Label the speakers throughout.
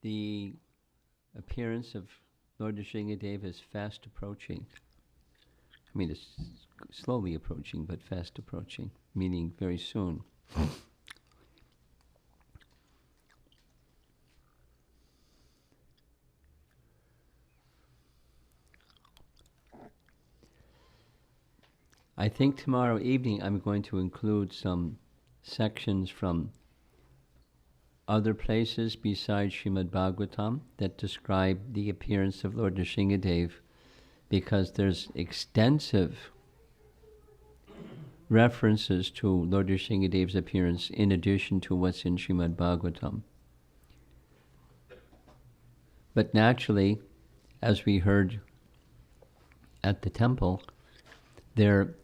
Speaker 1: the appearance of Lord Nrsingadev is fast approaching. I mean, it's slowly approaching, but fast approaching, meaning very soon. I think tomorrow evening I'm going to include some sections from other places besides Srimad Bhagavatam that describe the appearance of Lord Nrsingadev, because there's extensive references to Lord Nrsingadev's appearance in addition to what's in Srimad Bhagavatam. But naturally, as we heard at the temple, there are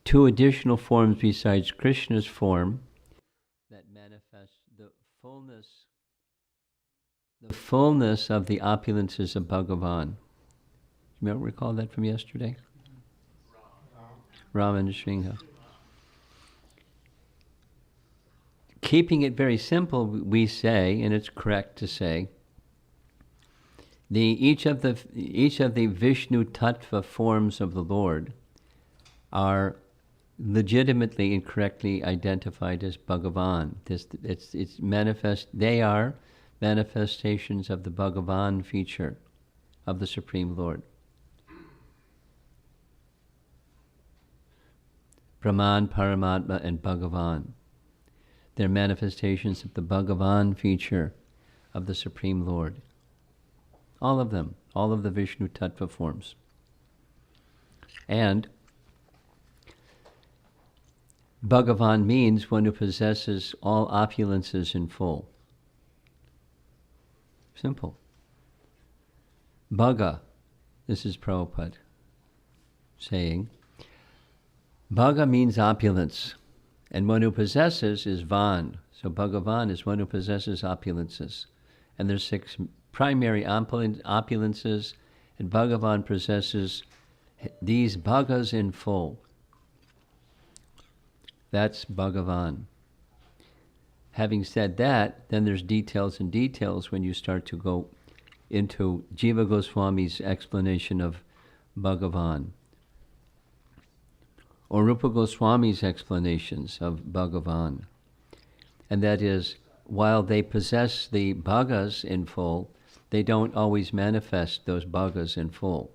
Speaker 1: two additional forms besides Krishna's form that manifest the fullness of the opulences of Bhagavan. You recall that from yesterday? Rama and Nrsimha. Keeping it very simple, we say, and it's correct to say, each of the Vishnu Tattva forms of the Lord are legitimately and correctly identified as Bhagavan. It's manifest. They are manifestations of the Bhagavan feature of the Supreme Lord. Brahman, Paramatma, and Bhagavan. They're manifestations of the Bhagavan feature of the Supreme Lord. All of them, all of the Vishnu Tattva forms. And Bhagavan means one who possesses all opulences in full. Simple. Bhaga, this is Prabhupada saying, Bhaga means opulence, and one who possesses is Van. So Bhagavan is one who possesses opulences. And there's 6 primary opulences, and Bhagavan possesses these Bhagas in full. That's Bhagavan. Having said that, then there's details and details when you start to go into Jiva Goswami's explanation of Bhagavan, or Rupa Goswami's explanations of Bhagavan. And that is, while they possess the bhagas in full, they don't always manifest those bhagas in full.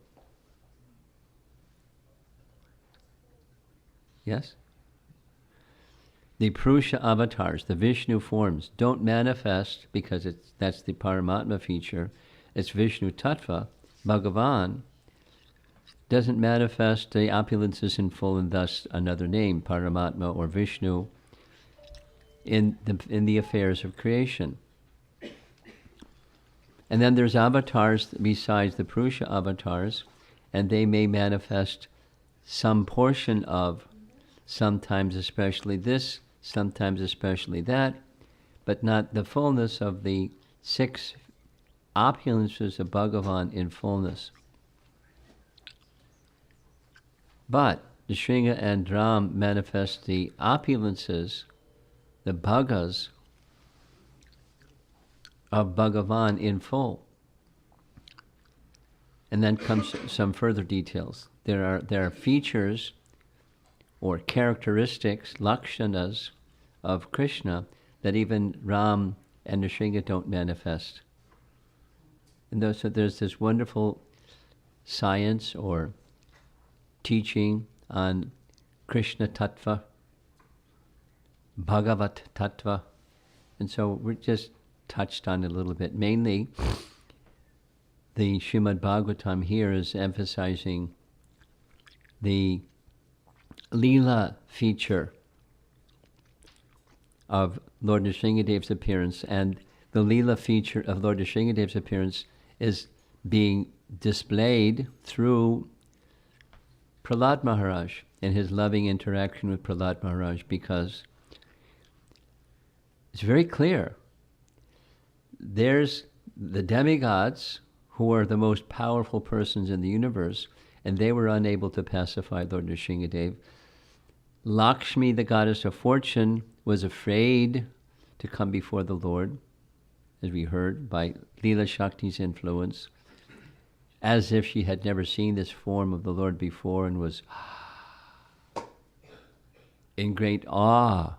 Speaker 1: Yes? The Purusha avatars, the Vishnu forms, don't manifest because that's the Paramatma feature. It's Vishnu Tattva. Bhagavan doesn't manifest the opulences in full, and thus another name, Paramatma or Vishnu, in the affairs of creation. And then there's avatars besides the Purusha avatars, and they may manifest some portion of, sometimes especially this, sometimes especially that, but not the fullness of the 6 opulences of Bhagavan in fullness. But Nrsinga and Ram manifest the opulences, the bhagas of Bhagavan in full. And then comes some further details. There are features or characteristics, lakshanas, of Krishna that even Ram and Nrsinga don't manifest. And so there's this wonderful science or teaching on Krishna Tattva, Bhagavat Tattva, and so we're just touched on it a little bit. Mainly, the Srimad Bhagavatam here is emphasizing the Leela feature of Lord Nrsingadev's appearance, and the Leela feature of Lord Nrsingadev's appearance is being displayed through Prahlad Maharaj and his loving interaction with Prahlad Maharaj, because it's very clear. There's the demigods who are the most powerful persons in the universe, and they were unable to pacify Lord Nrsingadev. Lakshmi, the goddess of fortune, was afraid to come before the Lord. as we heard, by Leela Shakti's influence, as if she had never seen this form of the Lord before and was in great awe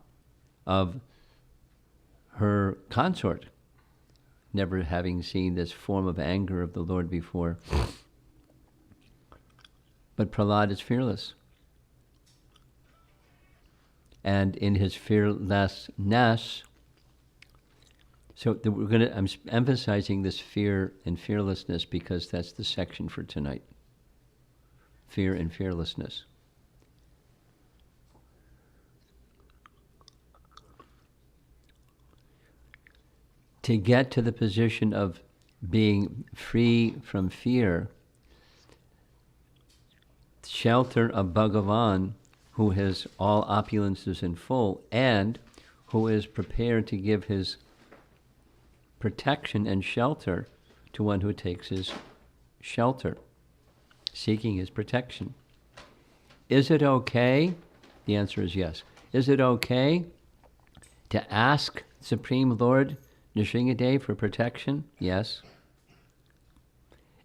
Speaker 1: of her consort, never having seen this form of anger of the Lord before. But Prahlad is fearless. And in his fearlessness, I'm emphasizing this fear and fearlessness because that's the section for tonight. Fear and fearlessness. To get to the position of being free from fear, shelter of Bhagavan, who has all opulences in full, and who is prepared to give his protection and shelter to one who takes his shelter, seeking his protection. Is it okay? The answer is yes. Is it okay to ask Supreme Lord Nrsingadev for protection? Yes.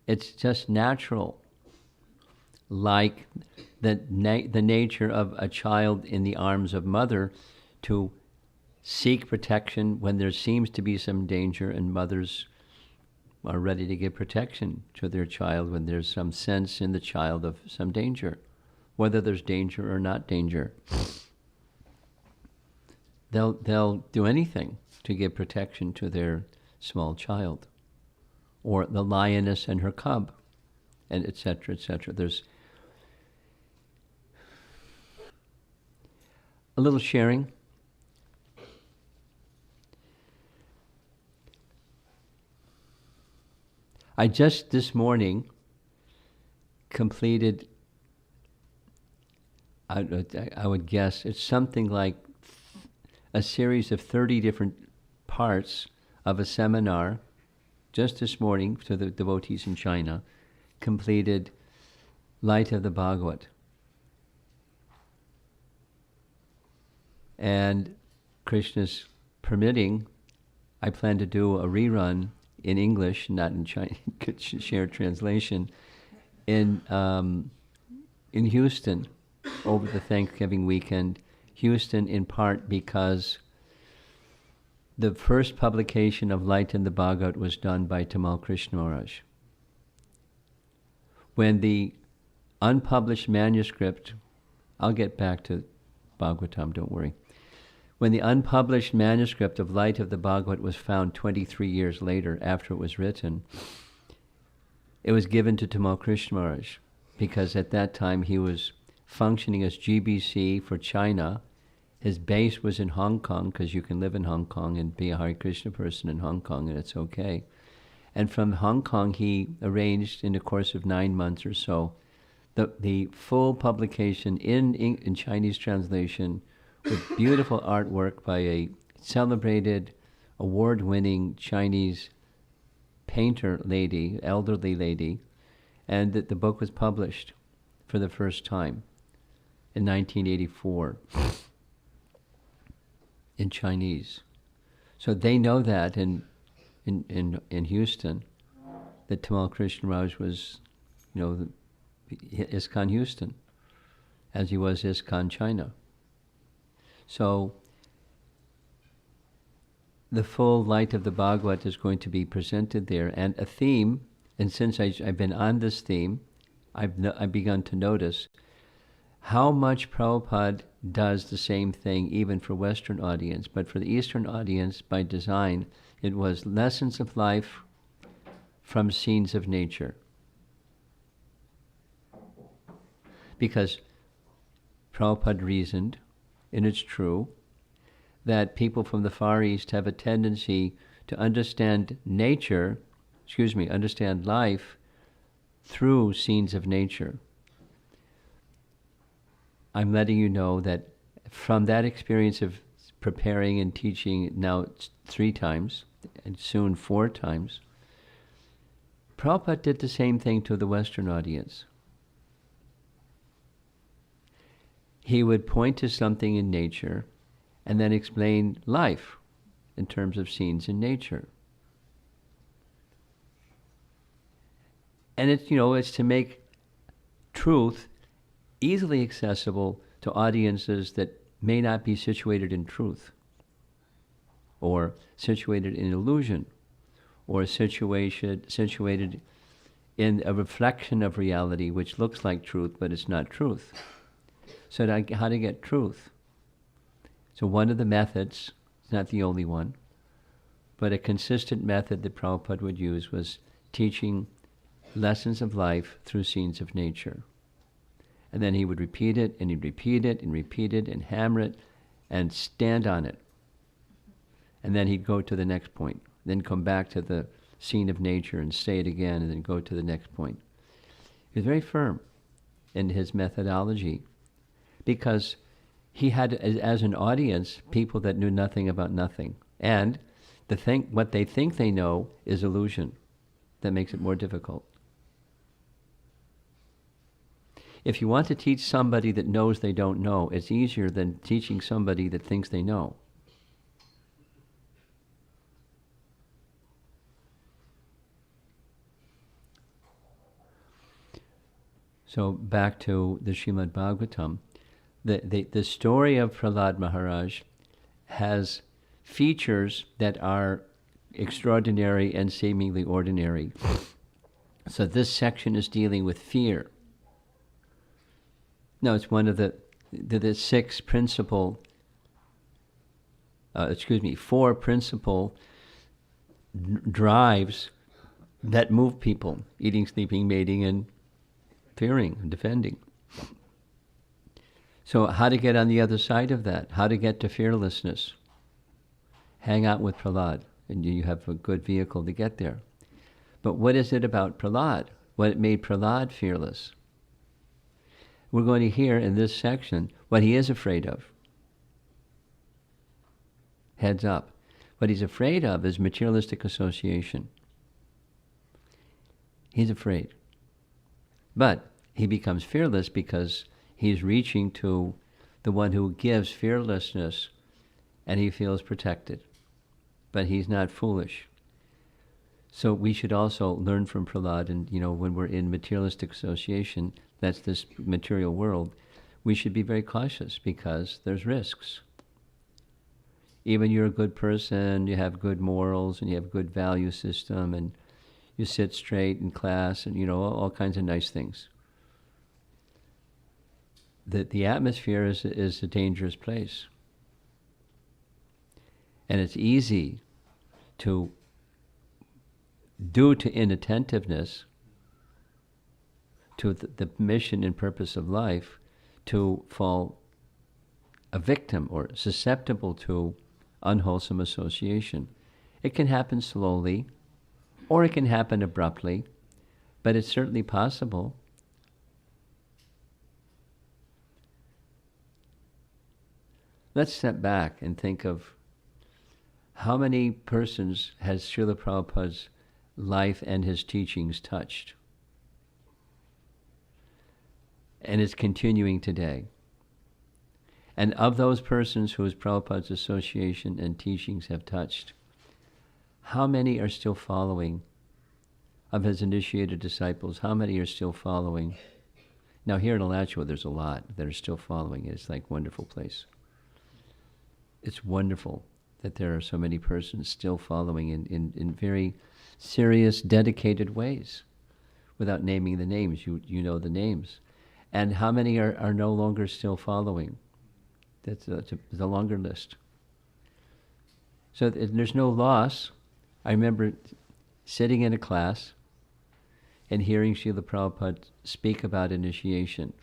Speaker 1: It's just natural, like the nature of a child in the arms of mother to seek protection when there seems to be some danger, and mothers are ready to give protection to their child when there's some sense in the child of some danger, whether there's danger or not danger. They'll do anything to give protection to their small child, or the lioness and her cub, and etc., etc. There's a little sharing. I just this morning completed, I would guess, it's something like a series of 30 different parts of a seminar, just this morning to the devotees in China, completed Light of the Bhagavat. And Krishna's permitting, I plan to do a rerun in English, not in Chinese, shared translation, in Houston over the Thanksgiving weekend. Houston, in part because the first publication of Light in the Bhagavat was done by Tamal Krishna Maharaj. When the unpublished manuscript, I'll get back to Bhagavatam, don't worry. When the unpublished manuscript of Light of the Bhagavat was found 23 years later, after it was written, it was given to Tamal Krishna Maharaj, because at that time he was functioning as GBC for China. His base was in Hong Kong, because you can live in Hong Kong and be a Hare Krishna person in Hong Kong, and it's okay. And from Hong Kong, he arranged, in the course of 9 months or so, the full publication in Chinese translation, with beautiful artwork by a celebrated, award-winning Chinese painter lady, elderly lady, and the book was published for the first time in 1984 in Chinese. So they know that in Houston, that Tamal Krishna Maharaj was, ISKCON Houston, as he was ISKCON China. So the full Light of the Bhagavat is going to be presented there, and a theme, and since I've been on this theme, I've begun to notice how much Prabhupada does the same thing even for Western audience, but for the Eastern audience, by design, it was lessons of life from scenes of nature. Because Prabhupada reasoned, and it's true, that people from the Far East have a tendency to understand understand life through scenes of nature. I'm letting you know that from that experience of preparing and teaching now 3 times, and soon 4 times, Prabhupada did the same thing to the Western audience. He would point to something in nature and then explain life in terms of scenes in nature. And it's to make truth easily accessible to audiences that may not be situated in truth, or situated in illusion, or situated in a reflection of reality which looks like truth, but it's not truth. So how to get truth? So one of the methods, it's not the only one, but a consistent method that Prabhupada would use was teaching lessons of life through scenes of nature. And then he would repeat it, and he'd repeat it, and repeat it, and hammer it, and stand on it. And then he'd go to the next point, then come back to the scene of nature and say it again, and then go to the next point. He was very firm in his methodology, because he had, as an audience, people that knew nothing about nothing. And what they think they know is illusion. That makes it more difficult. If you want to teach somebody that knows they don't know, it's easier than teaching somebody that thinks they know. So back to the Srimad Bhagavatam, the story of Prahlad Maharaj has features that are extraordinary and seemingly ordinary. So this section is dealing with fear. No, it's one of the six principal, four principal drives that move people: eating, sleeping, mating, and fearing, and defending. So how to get on the other side of that? How to get to fearlessness? Hang out with Prahlad, and you have a good vehicle to get there. But what is it about Prahlad? What made Prahlad fearless? We're going to hear in this section what he is afraid of. Heads up. What he's afraid of is materialistic association. He's afraid. But he becomes fearless because he's reaching to the one who gives fearlessness, and he feels protected. But he's not foolish. So we should also learn from Prahlad, and when we're in materialistic association, that's this material world, we should be very cautious because there's risks. Even you're a good person, you have good morals, and you have good value system, and you sit straight in class, and all kinds of nice things. The atmosphere is a dangerous place. And it's easy to, due to inattentiveness to the mission and purpose of life, to fall a victim or susceptible to unwholesome association. It can happen slowly, or it can happen abruptly, but it's certainly possible. Let's step back and think of how many persons has Srila Prabhupada's life and his teachings touched, and is continuing today. And of those persons whose Prabhupada's association and teachings have touched, how many are still following? Of his initiated disciples, how many are still following? Now here in Alachua, there's a lot that are still following. It's like a wonderful place. It's wonderful that there are so many persons still following in very serious, dedicated ways, without naming the names. You know the names. And how many are no longer still following? That's a longer list. So there's no loss. I remember sitting in a class and hearing Srila Prabhupada speak about initiation.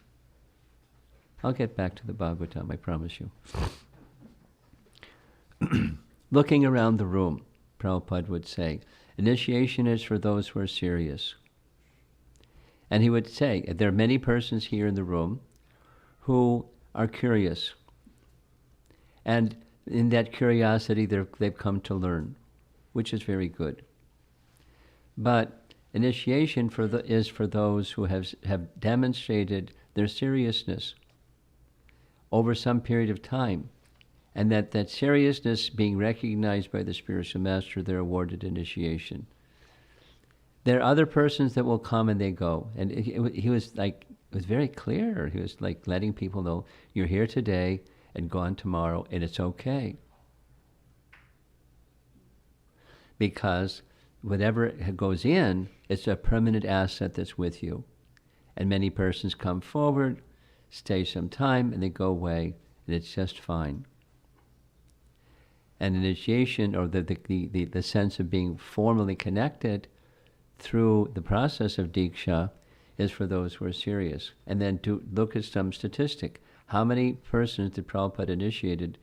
Speaker 1: I'll get back to the Bhagavatam, I promise you. Looking around the room, Prabhupada would say, initiation is for those who are serious. And he would say, there are many persons here in the room who are curious. And in that curiosity, they've come to learn, which is very good. But initiation is for those who have demonstrated their seriousness over some period of time, and that seriousness being recognized by the spiritual master, they're awarded initiation. There are other persons that will come and they go. And he was like, it was very clear. He was like letting people know, you're here today and gone tomorrow, and it's okay. Because whatever goes in, it's a permanent asset that's with you. And many persons come forward, stay some time, and they go away, and it's just fine. And initiation, or the sense of being formally connected through the process of Diksha, is for those who are serious. And then to look at some statistic. How many persons did Prabhupada initiated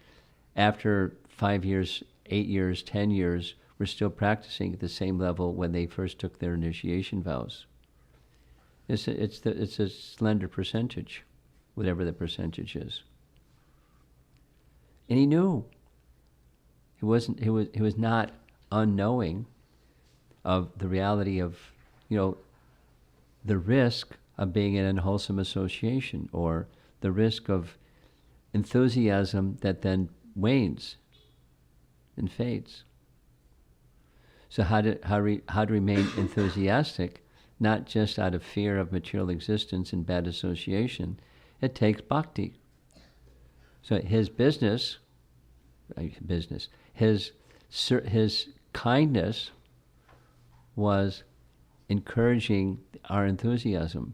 Speaker 1: after 5 years, 8 years, 10 years, were still practicing at the same level when they first took their initiation vows? It's a slender percentage, whatever the percentage is. And he knew. He was not unknowing of the reality of, the risk of being in an unwholesome association, or the risk of enthusiasm that then wanes and fades. So how to remain enthusiastic, not just out of fear of material existence and bad association. It takes bhakti. So his his kindness was encouraging our enthusiasm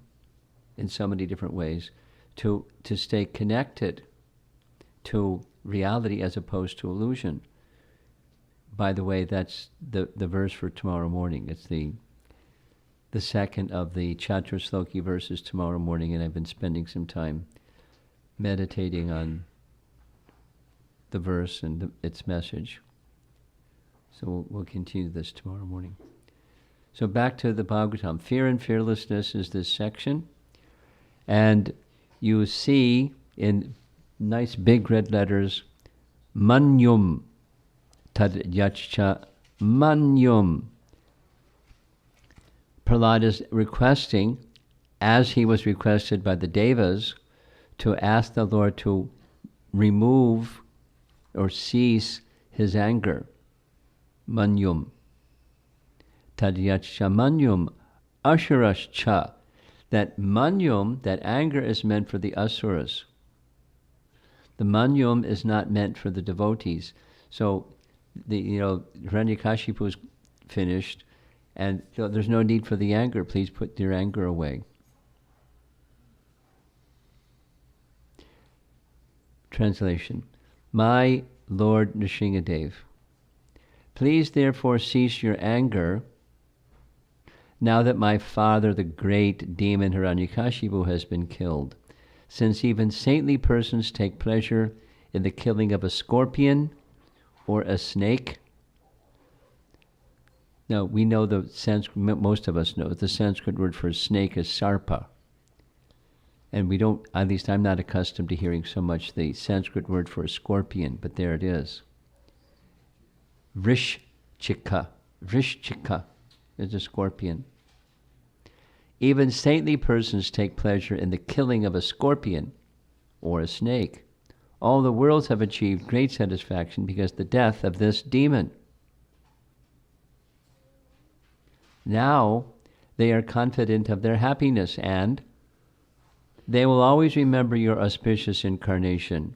Speaker 1: in so many different ways to stay connected to reality as opposed to illusion. By the way, that's the verse for tomorrow morning. It's the second of the Chaturshloki verses tomorrow morning, and I've been spending some time meditating on the verse and its message. So we'll continue this tomorrow morning. So back to the Bhagavatam. Fear and fearlessness is this section. And you see in nice big red letters, Manyum tad yachcha manyum. Prahlad is requesting, as he was requested by the Devas, to ask the Lord to remove or cease his anger. Manyum. Tadyachcha manyum asurascha. That manyum, that anger, is meant for the asuras. The manyum is not meant for the devotees. So, Hiranyakashipu is finished, and there's no need for the anger. Please put your anger away. Translation. My Lord Nrsingadev, please therefore cease your anger now that my father, the great demon Hiranyakashipu, has been killed, since even saintly persons take pleasure in the killing of a scorpion or a snake. Now, we know the Sanskrit, most of us know, the Sanskrit word for snake is sarpa. And we don't, at least I'm not accustomed to hearing so much the Sanskrit word for a scorpion, but there it is. Vrishchika is a scorpion. Even saintly persons take pleasure in the killing of a scorpion or a snake. All the worlds have achieved great satisfaction because the death of this demon. Now they are confident of their happiness, and they will always remember your auspicious incarnation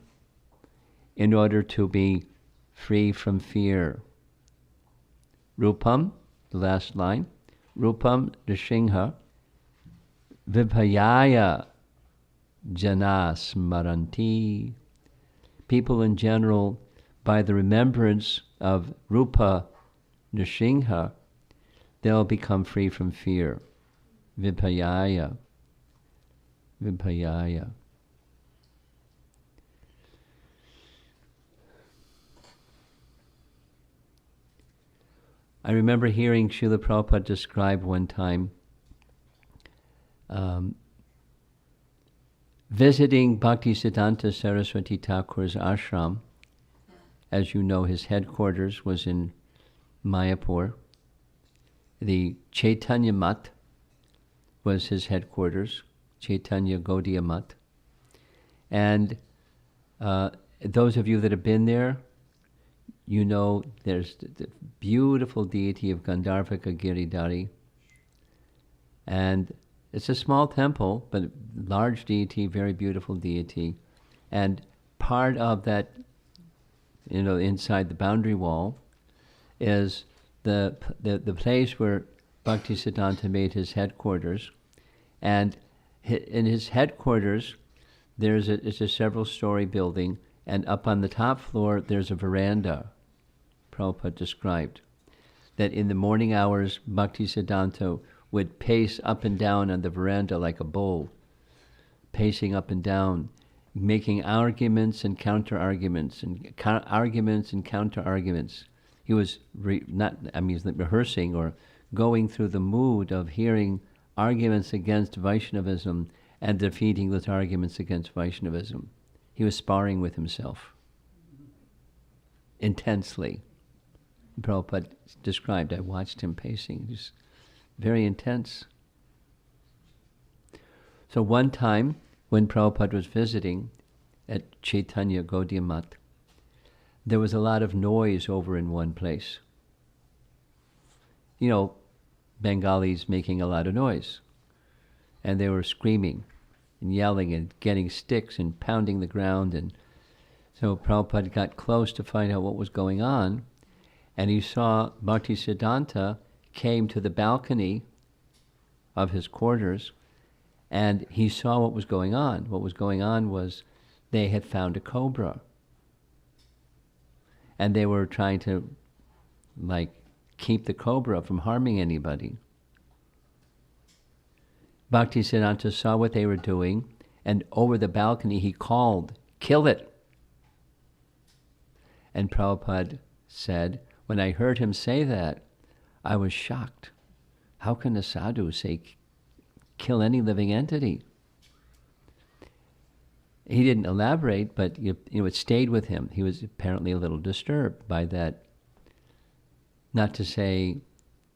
Speaker 1: in order to be free from fear. Rupam, the last line, Rupam Nrsimha Vibhayaya Janas Maranti. People in general, by the remembrance of Rupa Nrsimha, they'll become free from fear. Vibhayaya. Vibhayaya. I remember hearing Srila Prabhupada describe one time visiting Bhaktisiddhanta Saraswati Thakur's ashram. As you know, his headquarters was in Mayapur. The Chaitanya Mat was his headquarters, Chaitanya Gaudiya Mat. And those of you that have been there, you know there's the beautiful deity of Gandharvaka Giridhari, And it's a small temple, but large deity, very beautiful deity. And part of that, inside the boundary wall is the place where Bhaktisiddhanta made his headquarters. And in his headquarters, it's a several-story building, and up on the top floor, there's a veranda, Prabhupada described, that in the morning hours, Bhaktisiddhanta would pace up and down on the veranda like a bull, pacing up and down, making arguments and counter-arguments, and arguments and counter-arguments. He was rehearsing or going through the mood of hearing arguments against Vaishnavism and defeating those arguments against Vaishnavism. He was sparring with himself intensely. Prabhupada described, I watched him pacing. It was very intense. So one time, when Prabhupada was visiting at Chaitanya Gaudiya Math, there was a lot of noise over in one place. Bengalis making a lot of noise. And they were screaming and yelling and getting sticks and pounding the ground. And so Prabhupada got close to find out what was going on. And he saw Bhaktisiddhanta came to the balcony of his quarters, and he saw what was going on. What was going on was they had found a cobra. And they were trying to, keep the cobra from harming anybody. Bhaktisiddhanta saw what they were doing, and over the balcony he called, "Kill it!" And Prabhupada said, when I heard him say that, I was shocked. How can a sadhu say, kill any living entity? He didn't elaborate, but it stayed with him. He was apparently a little disturbed by that. Not to say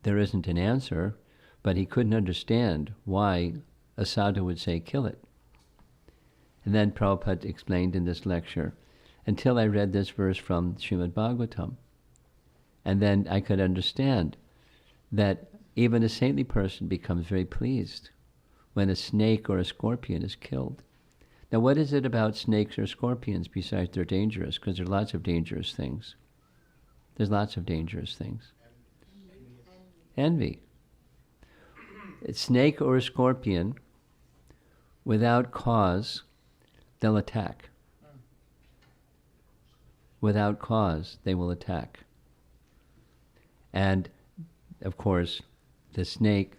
Speaker 1: there isn't an answer, but he couldn't understand why a sadhu would say, kill it. And then Prabhupada explained in this lecture, until I read this verse from Srimad Bhagavatam. And then I could understand that even a saintly person becomes very pleased when a snake or a scorpion is killed. Now, what is it about snakes or scorpions besides they're dangerous? Because there are lots of dangerous things. There's lots of dangerous things. Envy. A snake or a scorpion, without cause, they'll attack. Without cause, they will attack. And, of course,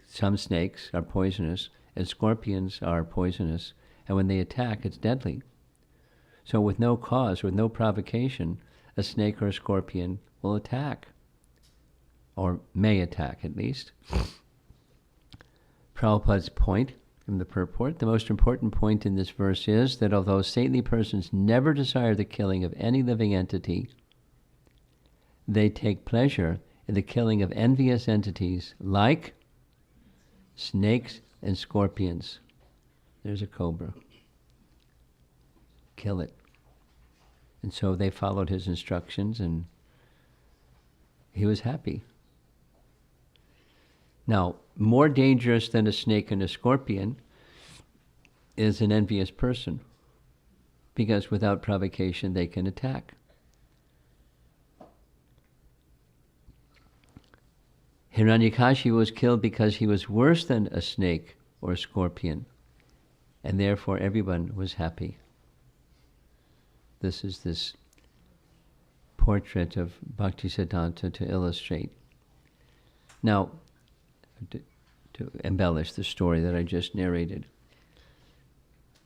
Speaker 1: some snakes are poisonous, and scorpions are poisonous, and when they attack, it's deadly. So with no cause, with no provocation, a snake or a scorpion will attack, or may attack at least. Prabhupada's point from the purport, the most important point in this verse is that although saintly persons never desire the killing of any living entity, they take pleasure in the killing of envious entities like snakes and scorpions. There's a cobra. Kill it. And so they followed his instructions, and he was happy. Now, more dangerous than a snake and a scorpion is an envious person, because without provocation they can attack. Hiranyakashipu was killed because he was worse than a snake or a scorpion, and therefore everyone was happy. This is this portrait of Bhaktisiddhanta to illustrate. Now, to embellish the story that I just narrated,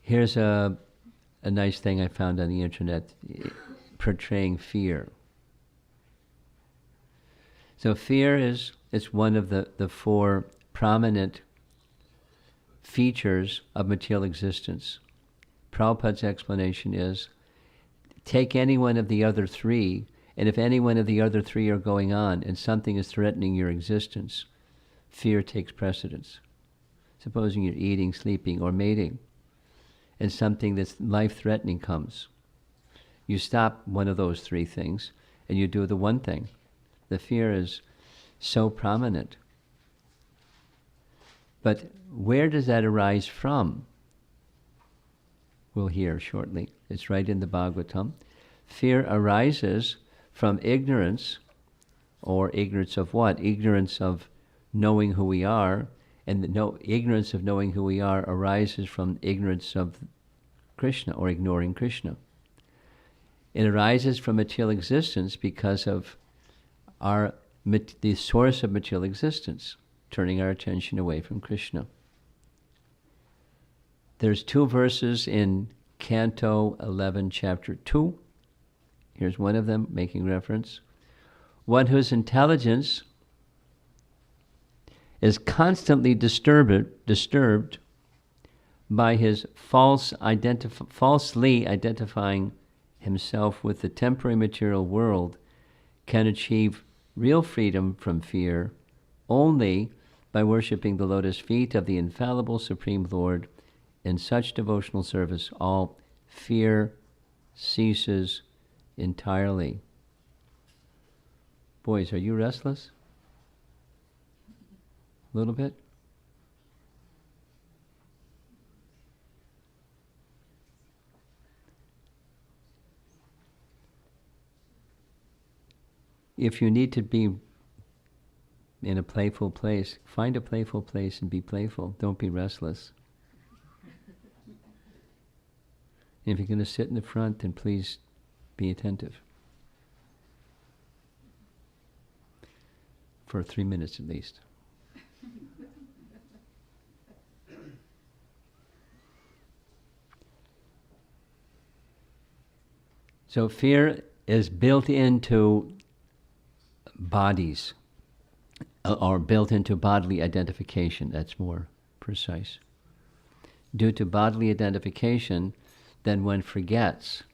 Speaker 1: here's a nice thing I found on the internet portraying fear. So fear is one of the four prominent features of material existence. Prabhupada's explanation is, take any one of the other three, and if any one of the other three are going on and something is threatening your existence, fear takes precedence. Supposing you're eating, sleeping, or mating, and something that's life-threatening comes. You stop one of those three things, and you do the one thing. The fear is so prominent. But where does that arise from? We'll hear shortly. It's right in the Bhagavatam. Fear arises from ignorance, or ignorance of what? Ignorance of knowing who we are, and ignorance of knowing who we are arises from ignorance of Krishna, or ignoring Krishna. It arises from material existence because of the source of material existence, turning our attention away from Krishna. There's 2 verses in Canto 11, Chapter 2. Here's one of them making reference. One whose intelligence is constantly disturbed by his falsely identifying himself with the temporary material world can achieve real freedom from fear only by worshipping the lotus feet of the infallible Supreme Lord. In such devotional service, all fear ceases entirely. Boys, are you restless? A little bit? If you need to be in a playful place, find a playful place and be playful. Don't be restless. If you're going to sit in the front, then please be attentive. For 3 minutes at least. So fear is built into bodies, or built into bodily identification. That's more precise. Due to bodily identification, then one forgets.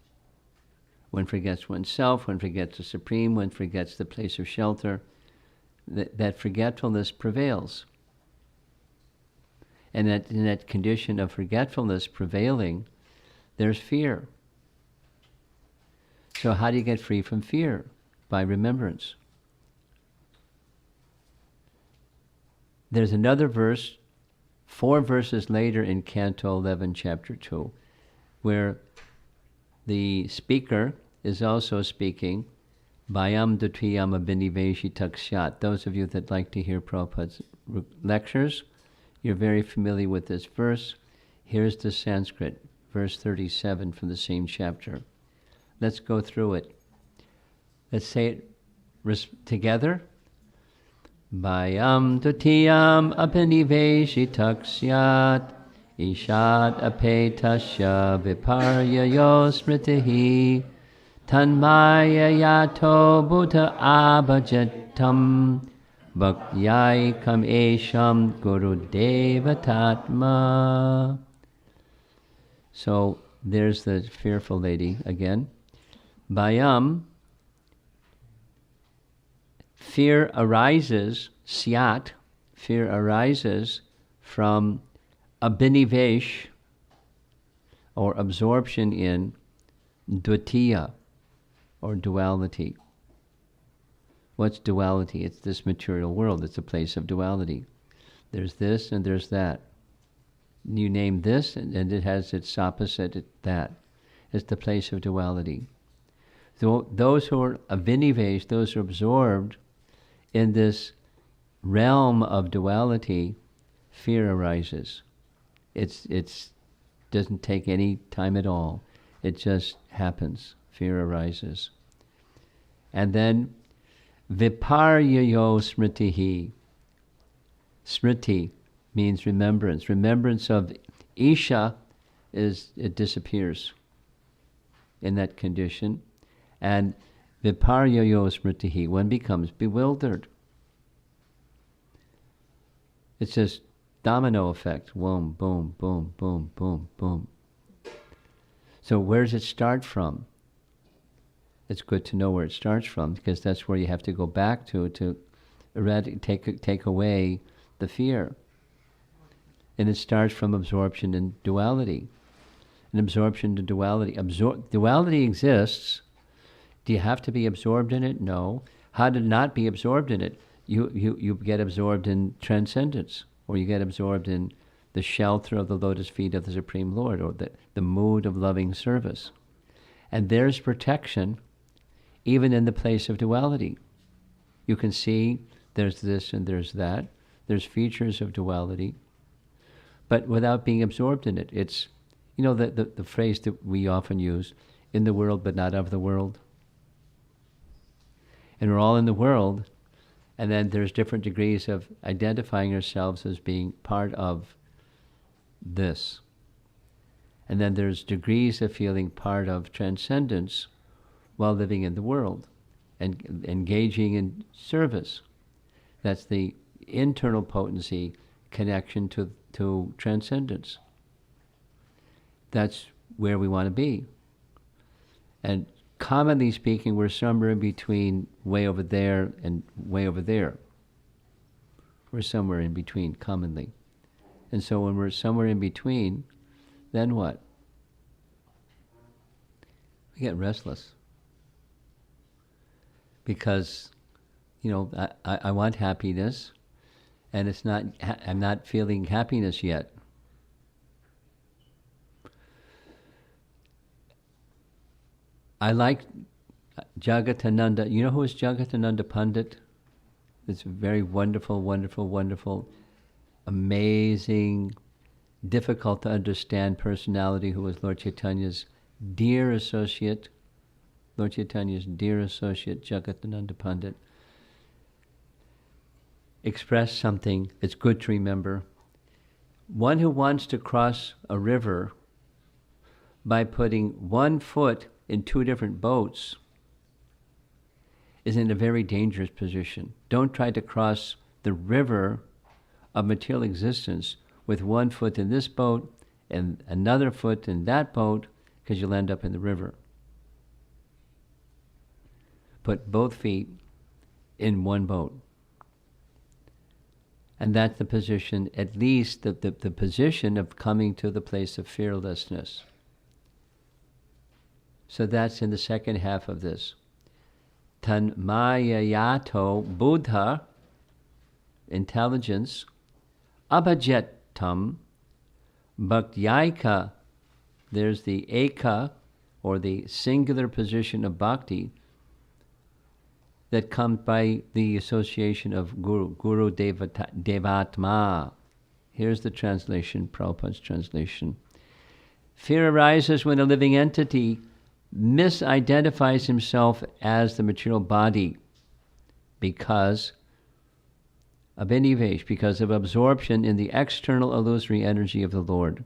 Speaker 1: One forgets oneself, one forgets the Supreme, one forgets the place of shelter. That forgetfulness prevails. And that in that condition of forgetfulness prevailing, there's fear. So how do you get free from fear? By remembrance. There's another verse, 4 verses later in Canto 11, Chapter 2, where the speaker is also speaking, Bhayam Dutiyam Abhiniveshi Takshat. Those of you that like to hear Prabhupada's lectures, you're very familiar with this verse. Here's the Sanskrit, verse 37 from the same chapter. Let's go through it. Let's say it together. Bhayam Dutiyam Abhiniveshi Taksyat Ishat Apetasya Viparyayo Smritihi Tanmaya Yato Bhuta Abhajatam Bhakyaikam Esham Guru Devatatma. So there's the fearful lady again. Bhayam, fear arises, syat, fear arises from abhinivesh, or absorption in dvitiya, or duality. What's duality? It's this material world. It's a place of duality. There's this and there's that. You name this and it has its opposite, that. It's the place of duality. So those who are abhinivesh, those who are absorbed in this realm of duality, fear arises. It's doesn't take any time at all. It just happens. Fear arises. And then viparyayo smritihi. Smriti means remembrance. Remembrance of Isha it disappears in that condition. And viparyayo smritihi, one becomes bewildered. It's just domino effect. Boom, boom, boom, boom, boom, boom. So where does it start from? It's good to know where it starts from, because that's where you have to go back to take away the fear. And it starts from absorption in duality. And absorption to duality. Duality exists. Do you have to be absorbed in it? No. How to not be absorbed in it? You get absorbed in transcendence, or you get absorbed in the shelter of the lotus feet of the Supreme Lord, or the mood of loving service. And there's protection even in the place of duality. You can see there's this and there's that. There's features of duality, but without being absorbed in it. It's, the phrase that we often use, in the world but not of the world. And we're all in the world, and then there's different degrees of identifying ourselves as being part of this. And then there's degrees of feeling part of transcendence while living in the world and engaging in service. That's the internal potency connection to transcendence. That's where we want to be. And commonly speaking, we're somewhere in between way over there and way over there. We're somewhere in between, commonly. And so when we're somewhere in between, then what? We get restless. Because, I want happiness, and I'm not feeling happiness yet. I like Jagatananda. You know who is Jagatananda Pandit? This very wonderful, wonderful, wonderful, amazing, difficult to understand personality who was Lord Chaitanya's dear associate. Lord Chaitanya's dear associate, Jagatananda Pandit, expressed something it's good to remember. One who wants to cross a river by putting one foot in two different boats is in a very dangerous position. Don't try to cross the river of material existence with one foot in this boat and another foot in that boat, because you'll end up in the river. Put both feet in one boat. And that's the position, at least the position of coming to the place of fearlessness. So that's in the second half of this. Tanmayayato Buddha, intelligence, abhajetam, bhaktyika, there's the eka, or the singular position of bhakti, that comes by the association of Guru Devatma. Here's the translation, Prabhupada's translation. Fear arises when a living entity misidentifies himself as the material body because of anivesh, because of absorption in the external illusory energy of the Lord.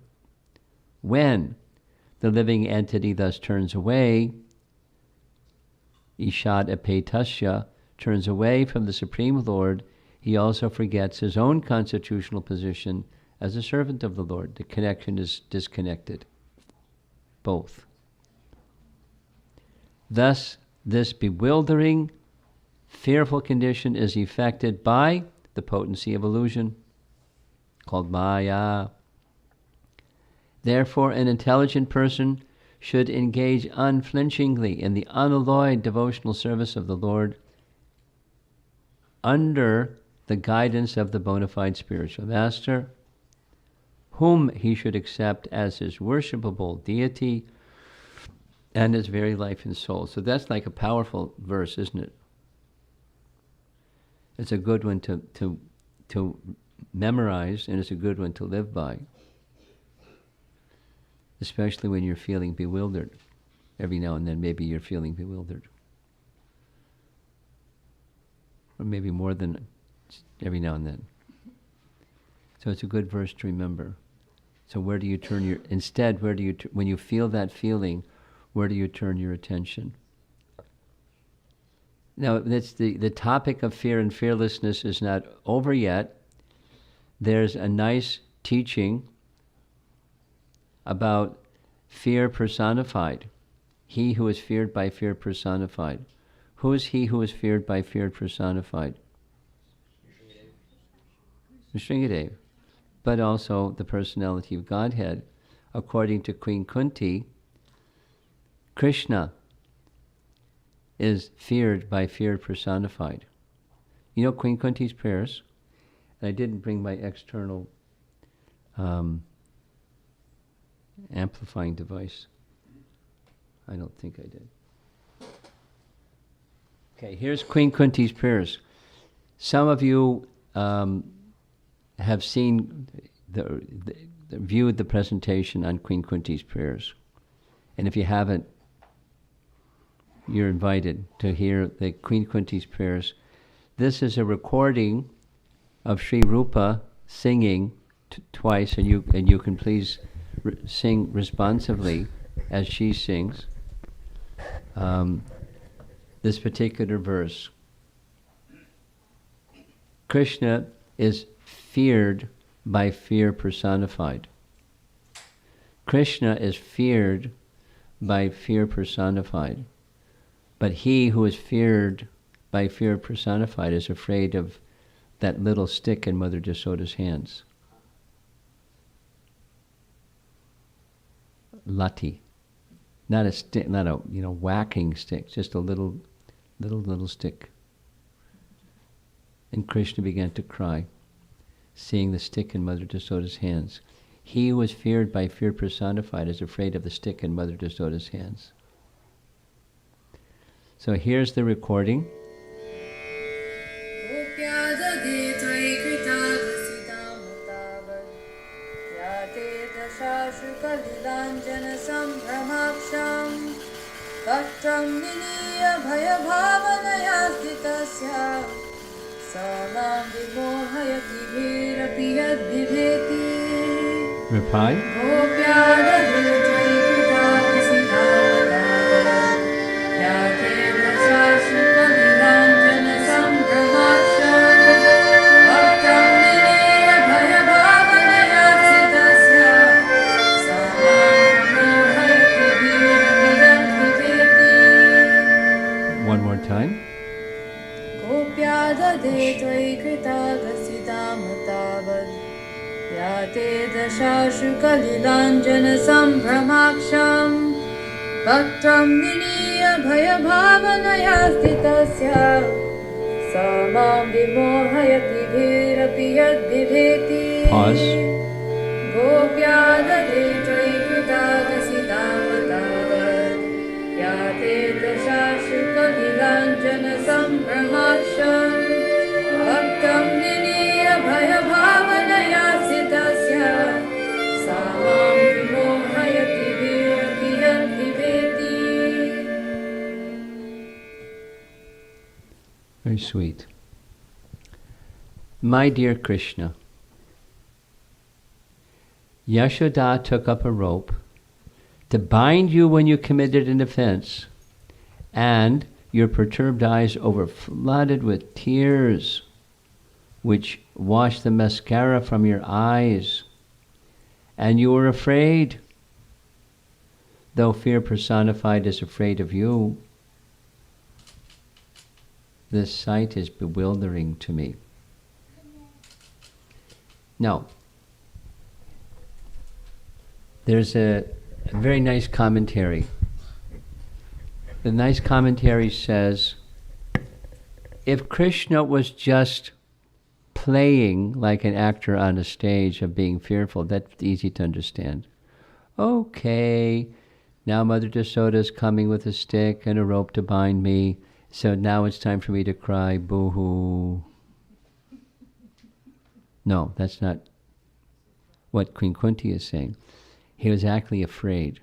Speaker 1: When the living entity thus turns away, Ishad Apetasya, turns away from the Supreme Lord, he also forgets his own constitutional position as a servant of the Lord. The connection is disconnected. Both. Thus, this bewildering, fearful condition is effected by the potency of illusion, called Maya. Therefore, an intelligent person should engage unflinchingly in the unalloyed devotional service of the Lord under the guidance of the bona fide spiritual master, whom he should accept as his worshipable deity and his very life and soul. So that's like a powerful verse, isn't it? It's a good one to memorize, and it's a good one to live by. Especially when you're feeling bewildered. Every now and then maybe you're feeling bewildered. Or maybe more than every now and then. So it's a good verse to remember. So where do you turn your, instead, where do you, when you feel that feeling, where do you turn your attention? Now, that's the topic of fear and fearlessness is not over yet. There's a nice teaching about fear personified. He who is feared by fear personified. Who is he who is feared by fear personified? Nrsingadev. But also the personality of Godhead. According to Queen Kunti, Krishna is feared by fear personified. You know Queen Kunti's prayers? And I didn't bring my external amplifying device. I don't think I did. Okay, here's Queen Kunti's prayers. Some of you have seen viewed the presentation on Queen Kunti's prayers. And if you haven't, you're invited to hear the Queen Kunti's prayers. This is a recording of Sri Rupa singing twice, and you can please sing responsively as she sings this particular verse. Krishna is feared by fear personified. Krishna is feared by fear personified. But he who is feared by fear personified is afraid of that little stick in Mother Jasoda's hands. Lati. Not a stick, not a whacking stick, just a little stick. And Krishna began to cry, seeing the stick in Mother Jasoda's hands. He who was feared by fear personified is afraid of the stick in Mother Jasoda's hands. So here's the recording. Reply. One more time.
Speaker 2: Yate dashashu kalilanjana sambhramaksham bhaktam viniya bhaya bhavanaya stitasya samam vimohayati bhirapi yad viveti.
Speaker 1: Pause.
Speaker 2: Gopyadade tvaikritagasitamatavat yate dashashu kalilanjana sambhramaksham bhaktam viniya bhaya bhavanaya stitasya samam vimohayati bhirapi yad viveti.
Speaker 1: Very sweet. My dear Krishna, Yashoda took up a rope to bind you when you committed an offense, and your perturbed eyes overflooded with tears, which washed the mascara from your eyes, and you were afraid. Though fear personified is afraid of you, this sight is bewildering to me. Now, there's a very nice commentary. The nice commentary says, if Krishna was just playing like an actor on a stage of being fearful, that's easy to understand. Okay, now Mother Jasoda is coming with a stick and a rope to bind me, so now it's time for me to cry, boo-hoo. No, that's not what Queen Kunti is saying. He was actually afraid.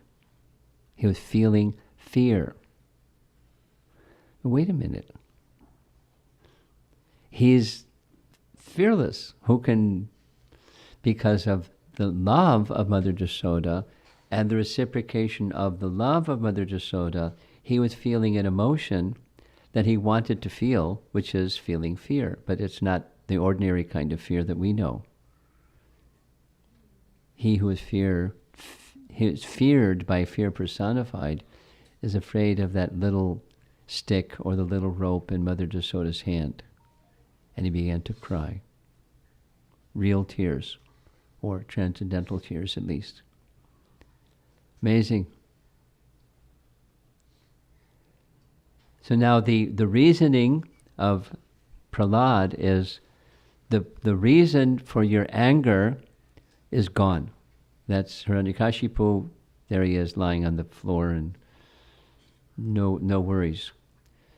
Speaker 1: He was feeling fear. Wait a minute. He's fearless. Who can, because of the love of Mother Jasoda and the reciprocation of the love of Mother Jasoda, he was feeling an emotion that he wanted to feel, which is feeling fear. But it's not the ordinary kind of fear that we know. He who is feared by fear personified is afraid of that little stick or the little rope in Mother Jasoda's hand. And he began to cry. Real tears, or transcendental tears at least. Amazing. So now the reasoning of Prahlad is the reason for your anger is gone. That's Hiranyakashipu. There he is lying on the floor and no worries.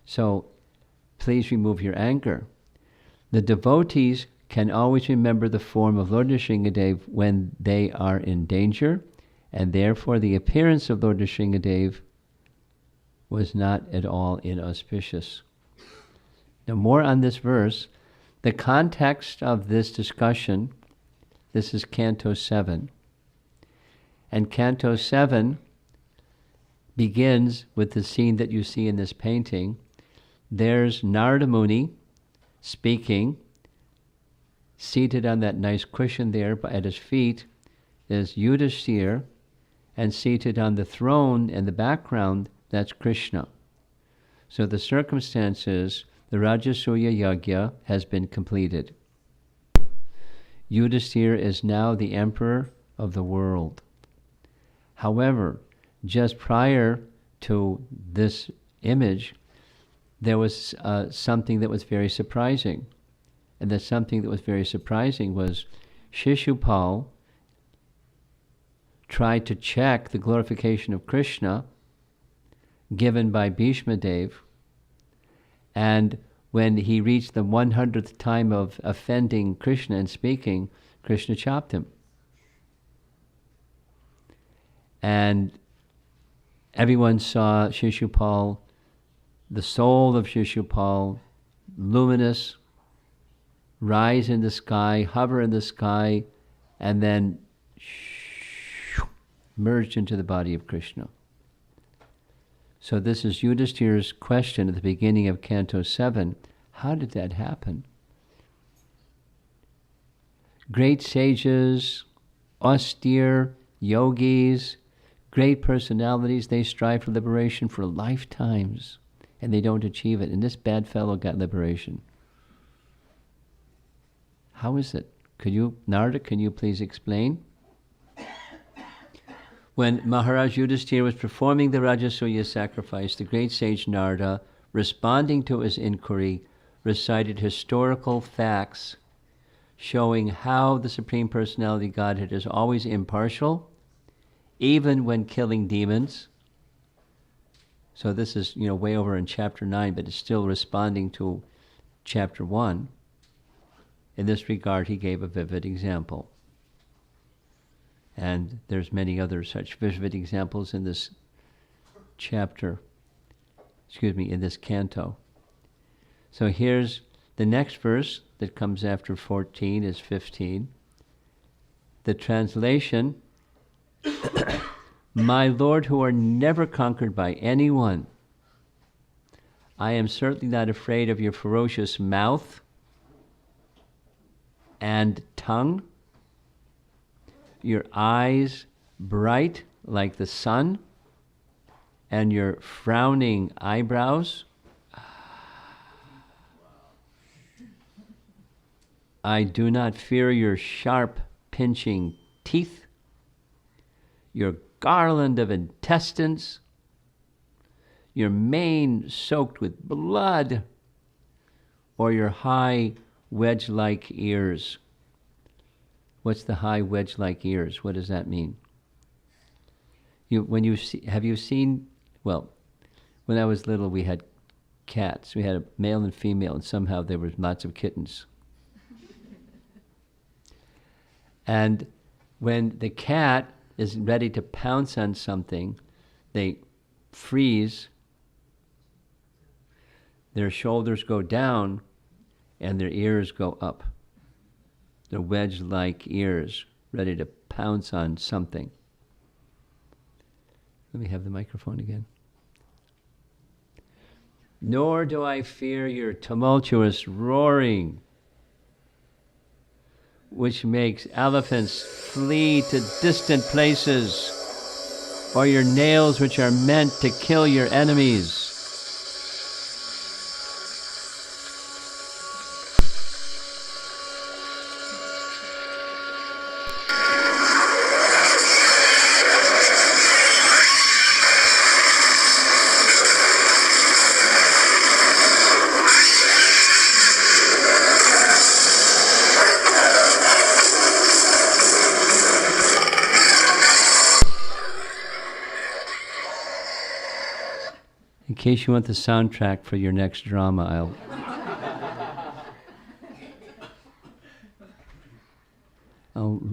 Speaker 1: So please remove your anger. The devotees can always remember the form of Lord Nrsingadev when they are in danger, and therefore the appearance of Lord Nrsingadev was not at all inauspicious. Now, more on this verse. The context of this discussion, this is Canto 7. And Canto 7 begins with the scene that you see in this painting. There's Narada Muni speaking. Seated on that nice cushion there at his feet is Yudhishthira, and seated on the throne in the background, that's Krishna. So the circumstances, the Rajasuya Yagya has been completed. Yudhishthira is now the emperor of the world. However, just prior to this image, there was something that was very surprising. And that something that was very surprising was Shishupal tried to check the glorification of Krishna given by Bhishma Dev, and when he reached the 100th time of offending Krishna and speaking, Krishna chopped him. And everyone saw Shishupal, the soul of Shishupal, luminous, rise in the sky, hover in the sky, and then merged into the body of Krishna. So this is Yudhishthira's question at the beginning of Canto 7. How did that happen? Great sages, austere yogis, great personalities, they strive for liberation for lifetimes, and they don't achieve it. And this bad fellow got liberation. How is it? Narada, can you please explain? When Maharaj Yudhishthira was performing the Rajasuya sacrifice, the great sage Narada, responding to his inquiry, recited historical facts showing how the Supreme Personality Godhead is always impartial, even when killing demons. So this is, way over in chapter 9, but it's still responding to chapter 1. In this regard, he gave a vivid example. And there's many other such vivid examples in this in this canto. So here's the next verse that comes after 14 is 15. The translation, my Lord, who are never conquered by anyone, I am certainly not afraid of your ferocious mouth and tongue, your eyes bright like the sun, and your frowning eyebrows. I do not fear your sharp pinching teeth, your garland of intestines, your mane soaked with blood, or your high wedge-like ears. What's the high wedge-like ears? What does that mean? Have you seen, well, when I was little we had cats. We had a male and female, and somehow there were lots of kittens. And when the cat is ready to pounce on something, they freeze, their shoulders go down, and their ears go up. They're wedge-like ears, ready to pounce on something. Let me have the microphone again. Nor do I fear your tumultuous roaring, which makes elephants flee to distant places, or your nails which are meant to kill your enemies. case you want the soundtrack for your next drama, I'll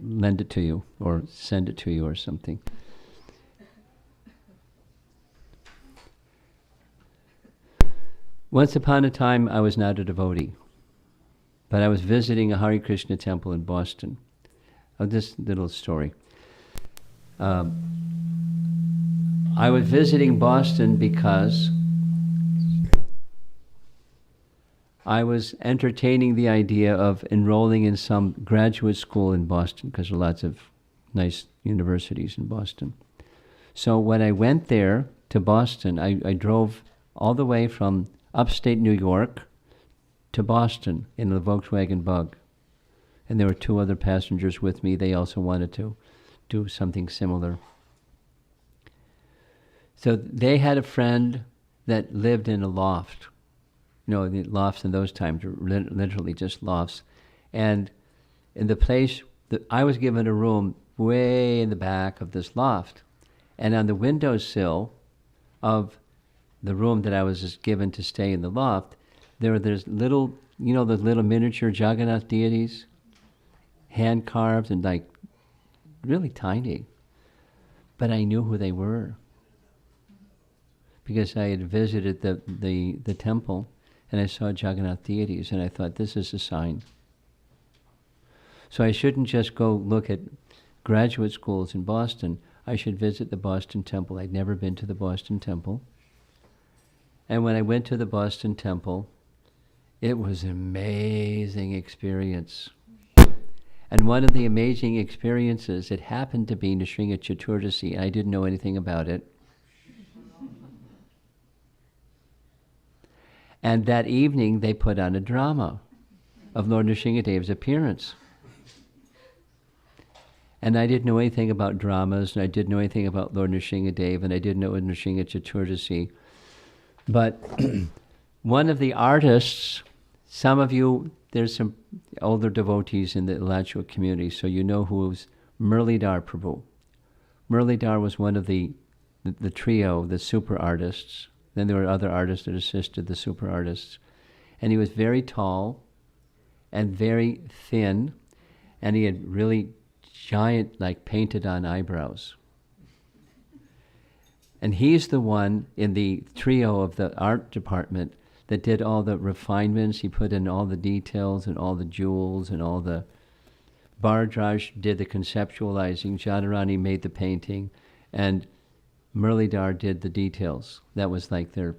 Speaker 1: lend it to you or send it to you or something. Once upon a time, I was not a devotee, but I was visiting a Hare Krishna temple in Boston. Oh, this little story. I was visiting Boston because I was entertaining the idea of enrolling in some graduate school in Boston, because there are lots of nice universities in Boston. So when I went there to Boston, I drove all the way from upstate New York to Boston in the Volkswagen Bug. And there were 2 other passengers with me. They also wanted to do something similar. So they had a friend that lived in a loft. You know, the lofts in those times were literally just lofts. And in the place, I was given a room way in the back of this loft. And on the windowsill of the room that I was just given to stay in the loft, there's little, you know, those little miniature Jagannath deities, hand carved and like really tiny. But I knew who they were because I had visited the temple and I saw Jagannath deities and I thought, this is a sign. So I shouldn't just go look at graduate schools in Boston. I should visit the Boston temple. I'd never been to the Boston temple. And when I went to the Boston temple, it was an amazing experience. And one of the amazing experiences, it happened to be Nrsimha Chaturdasi, and I didn't know anything about it. And that evening, they put on a drama of Lord Nrsingadev's appearance. And I didn't know anything about dramas, and I didn't know anything about Lord Nrsingadev, and I didn't know Nrsimha Chaturdasi. But one of the artists, some of you, there's some older devotees in the Alachua community, so you know who's Murlidhar Prabhu. Murlidhar was one of the trio, the super artists. Then there were other artists that assisted the super artists. And he was very tall and very thin, and he had really giant, like painted on eyebrows. And he's the one in the trio of the art department that did all the refinements. He put in all the details and all the jewels and all the... Bhardraj did the conceptualizing, Jadharani made the painting, and Murlidhar did the details. That was like their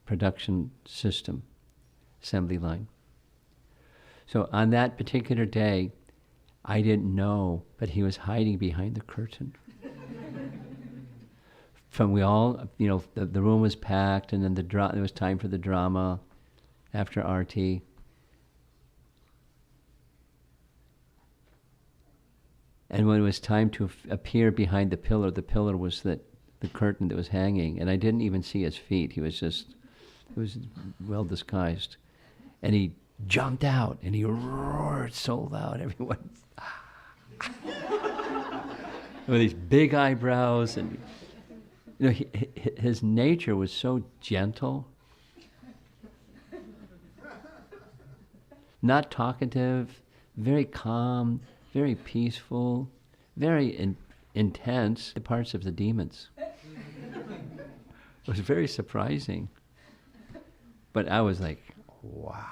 Speaker 1: production system, assembly line. So on that particular day, I didn't know, but he was hiding behind the curtain. From we all, you know, the room was packed, and then it was time for the drama after Arti. And when it was time to appear behind the pillar was the curtain that was hanging, and I didn't even see his feet. He was well disguised. And he jumped out, and he roared so loud, everyone, with these big eyebrows, and you know, his nature was so gentle, not talkative, very calm, very peaceful, very intense, the parts of the demons. It was very surprising. But I was like, wow.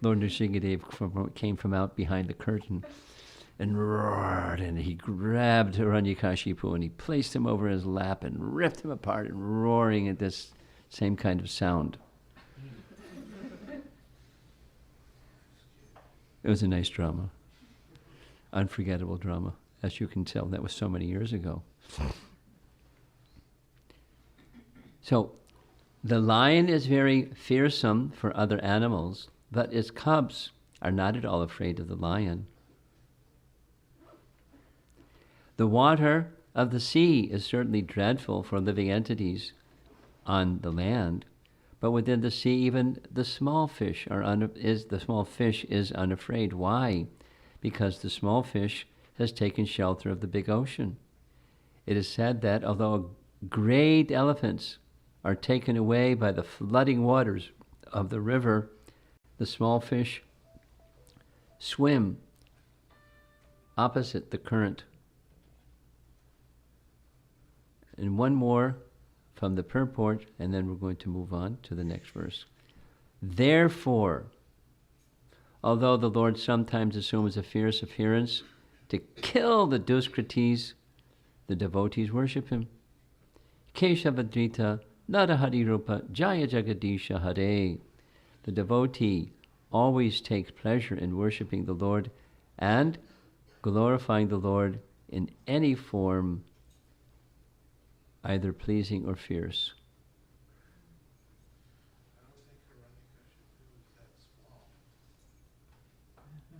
Speaker 1: Lord Nrsingadev came from out behind the curtain and roared, and he grabbed Hiranyakashipu and he placed him over his lap and ripped him apart and roaring at this same kind of sound. It was a nice drama. Unforgettable drama. As you can tell, that was so many years ago. So, the lion is very fearsome for other animals, but its cubs are not at all afraid of the lion. The water of the sea is certainly dreadful for living entities on the land, but within the sea, even the small fish is unafraid. Why? Because the small fish has taken shelter of the big ocean. It is said that although great elephants are taken away by the flooding waters of the river, the small fish swim opposite the current. And one more from the purport, and then we're going to move on to the next verse. Therefore, although the Lord sometimes assumes a fierce appearance to kill the Duskratis, the devotees worship him. Keshavadrita Narahari Rupa Jaya Jagadisha Hare. The devotee always takes pleasure in worshiping the Lord and glorifying the Lord in any form, either pleasing or fierce.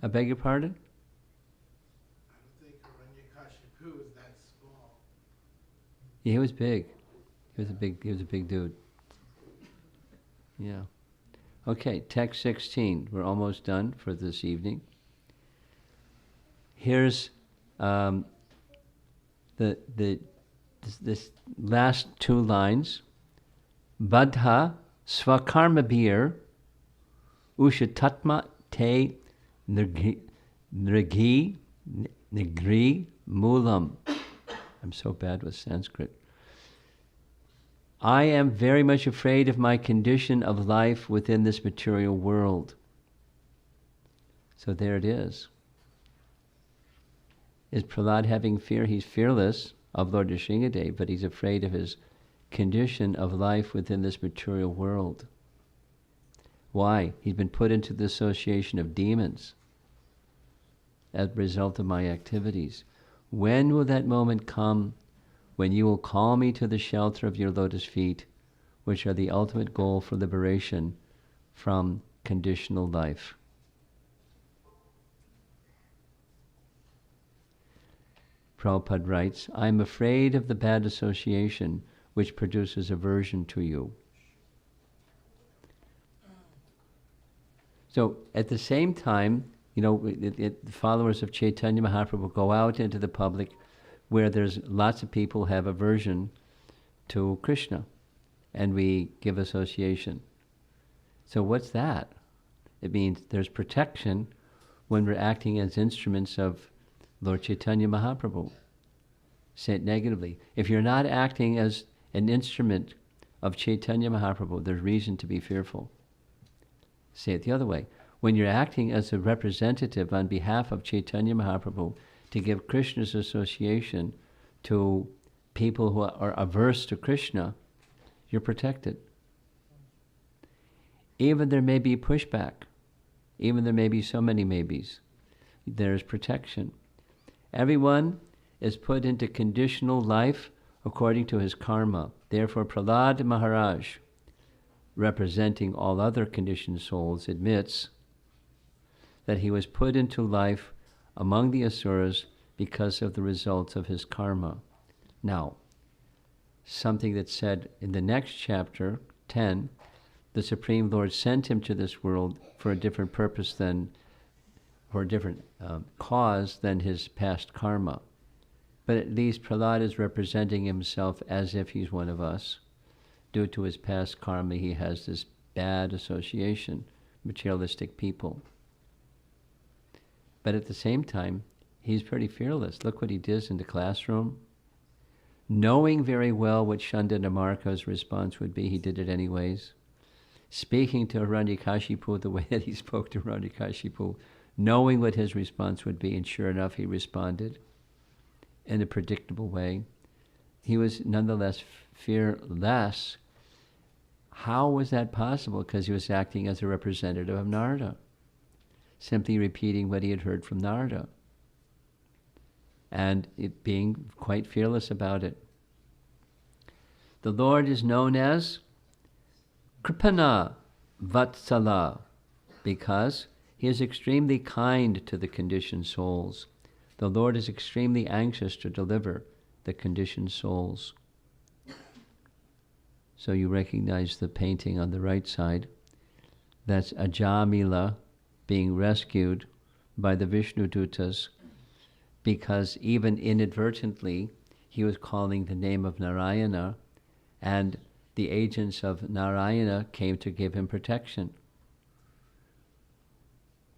Speaker 1: I beg your pardon?
Speaker 3: I don't think Hiranyakashipu is that small.
Speaker 1: Yeah, he was big. He was a big dude. Yeah. Okay, text 16. We're almost done for this evening. Here's this last two lines. Badha svakarma bir ushatatma te nrigi mulam. I'm so bad with Sanskrit. I am very much afraid of my condition of life within this material world. So there it is. Is Prahlad having fear? He's fearless of Lord Nrsimhadev, but he's afraid of his condition of life within this material world. Why? He's been put into the association of demons as a result of my activities. When will that moment come when you will call me to the shelter of your lotus feet, which are the ultimate goal for liberation from conditional life? Prabhupada writes, I am afraid of the bad association which produces aversion to you. So at the same time, the followers of Chaitanya Mahaprabhu go out into the public where there's lots of people have aversion to Krishna, and we give association. So what's that? It means there's protection when we're acting as instruments of Lord Chaitanya Mahaprabhu. Say it negatively. If you're not acting as an instrument of Chaitanya Mahaprabhu, there's reason to be fearful. Say it the other way. When you're acting as a representative on behalf of Chaitanya Mahaprabhu to give Krishna's association to people who are averse to Krishna, you're protected. Even there may be pushback, even there may be so many maybes, there's protection. Everyone is put into conditional life according to his karma. Therefore, Prahlad Maharaj, representing all other conditioned souls, admits that he was put into life among the asuras because of the results of his karma. Now, something that's said in the next chapter, 10, the Supreme Lord sent him to this world for a different purpose for a different cause than his past karma. But at least Prahlad is representing himself as if he's one of us. Due to his past karma, he has this bad association, materialistic people. But at the same time, he's pretty fearless. Look what he does in the classroom. Knowing very well what Chandanamarka's response would be, he did it anyways. Speaking to Hiranyakashipu the way that he spoke to Hiranyakashipu, knowing what his response would be, and sure enough, he responded in a predictable way. He was nonetheless fearless. How was that possible? Because he was acting as a representative of Narada, simply repeating what he had heard from Narada, and it being quite fearless about it. The Lord is known as Kripana Vatsala because he is extremely kind to the conditioned souls. The Lord is extremely anxious to deliver the conditioned souls. So you recognize the painting on the right side. That's Ajamila being rescued by the Vishnu Dutas, because even inadvertently he was calling the name of Narayana, and the agents of Narayana came to give him protection.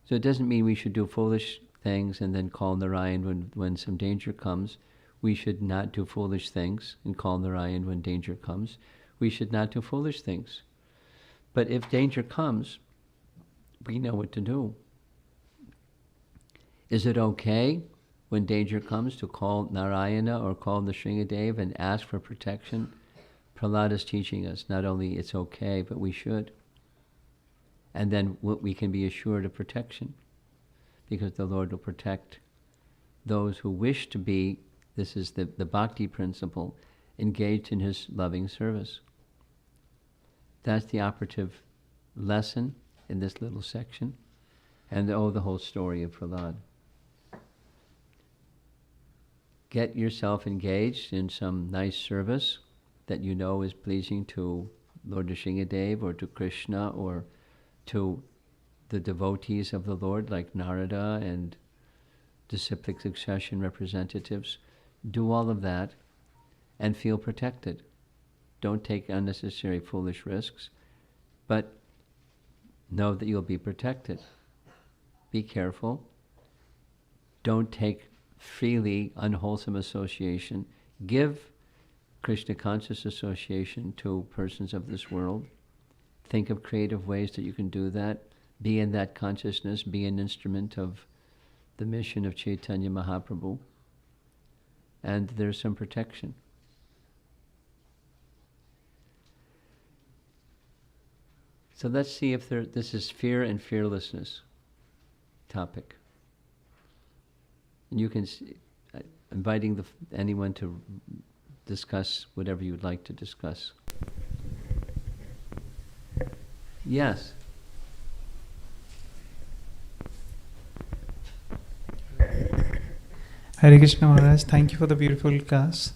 Speaker 1: So it doesn't mean we should do foolish things and then call Narayan when some danger comes. We should not do foolish things and call Narayan when danger comes. We should not do foolish things. But if danger comes, we know what to do. Is it okay when danger comes to call Narayana or call Nrsingadev and ask for protection? Prahlad is teaching us not only it's okay, but we should. And then we can be assured of protection, because the Lord will protect those who wish to be, this is the bhakti principle, engaged in his loving service. That's the operative lesson in this little section, and the whole story of Prahlad. Get yourself engaged in some nice service that you know is pleasing to Lord Nrsingadev or to Krishna or to the devotees of the Lord like Narada and disciplic succession representatives. Do all of that and feel protected. Don't take unnecessary foolish risks, but know that you'll be protected. Be careful. Don't take freely unwholesome association. Give Krishna conscious association to persons of this world. Think of creative ways that you can do that. Be in that consciousness. Be an instrument of the mission of Chaitanya Mahaprabhu. And there's some protection. So let's see if this is fear and fearlessness topic. And you can see, inviting anyone to discuss whatever you'd like to discuss. Yes.
Speaker 4: Hare Krishna Maharaj, thank you for the beautiful class.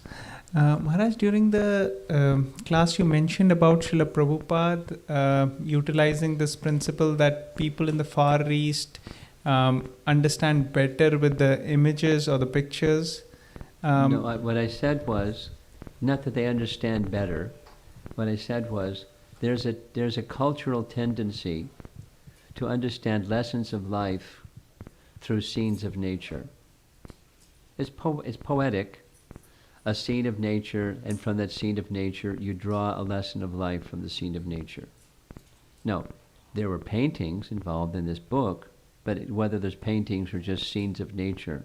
Speaker 4: Maharaj, during the class you mentioned about Srila Prabhupada utilizing this principle that people in the Far East understand better with the images or the pictures.
Speaker 1: No, what I said was, not that they understand better, what I said was, there's a cultural tendency to understand lessons of life through scenes of nature. It's poetic, a scene of nature, and from that scene of nature you draw a lesson of life from the scene of nature. No, there were paintings involved in this book, but whether there's paintings or just scenes of nature,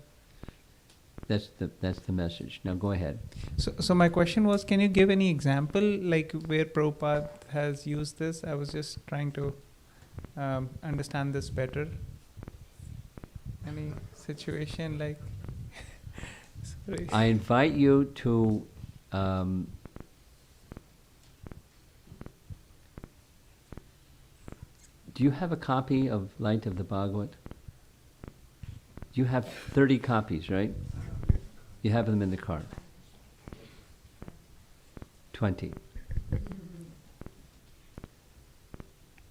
Speaker 1: that's the message. Now go ahead.
Speaker 4: So my question was, can you give any example like where Prabhupada has used this? I was just trying to understand this better. Any situation like... Sorry.
Speaker 1: I invite you to do you have a copy of Light of the Bhagavat? You have 30 copies, right? You have them in the car. 20.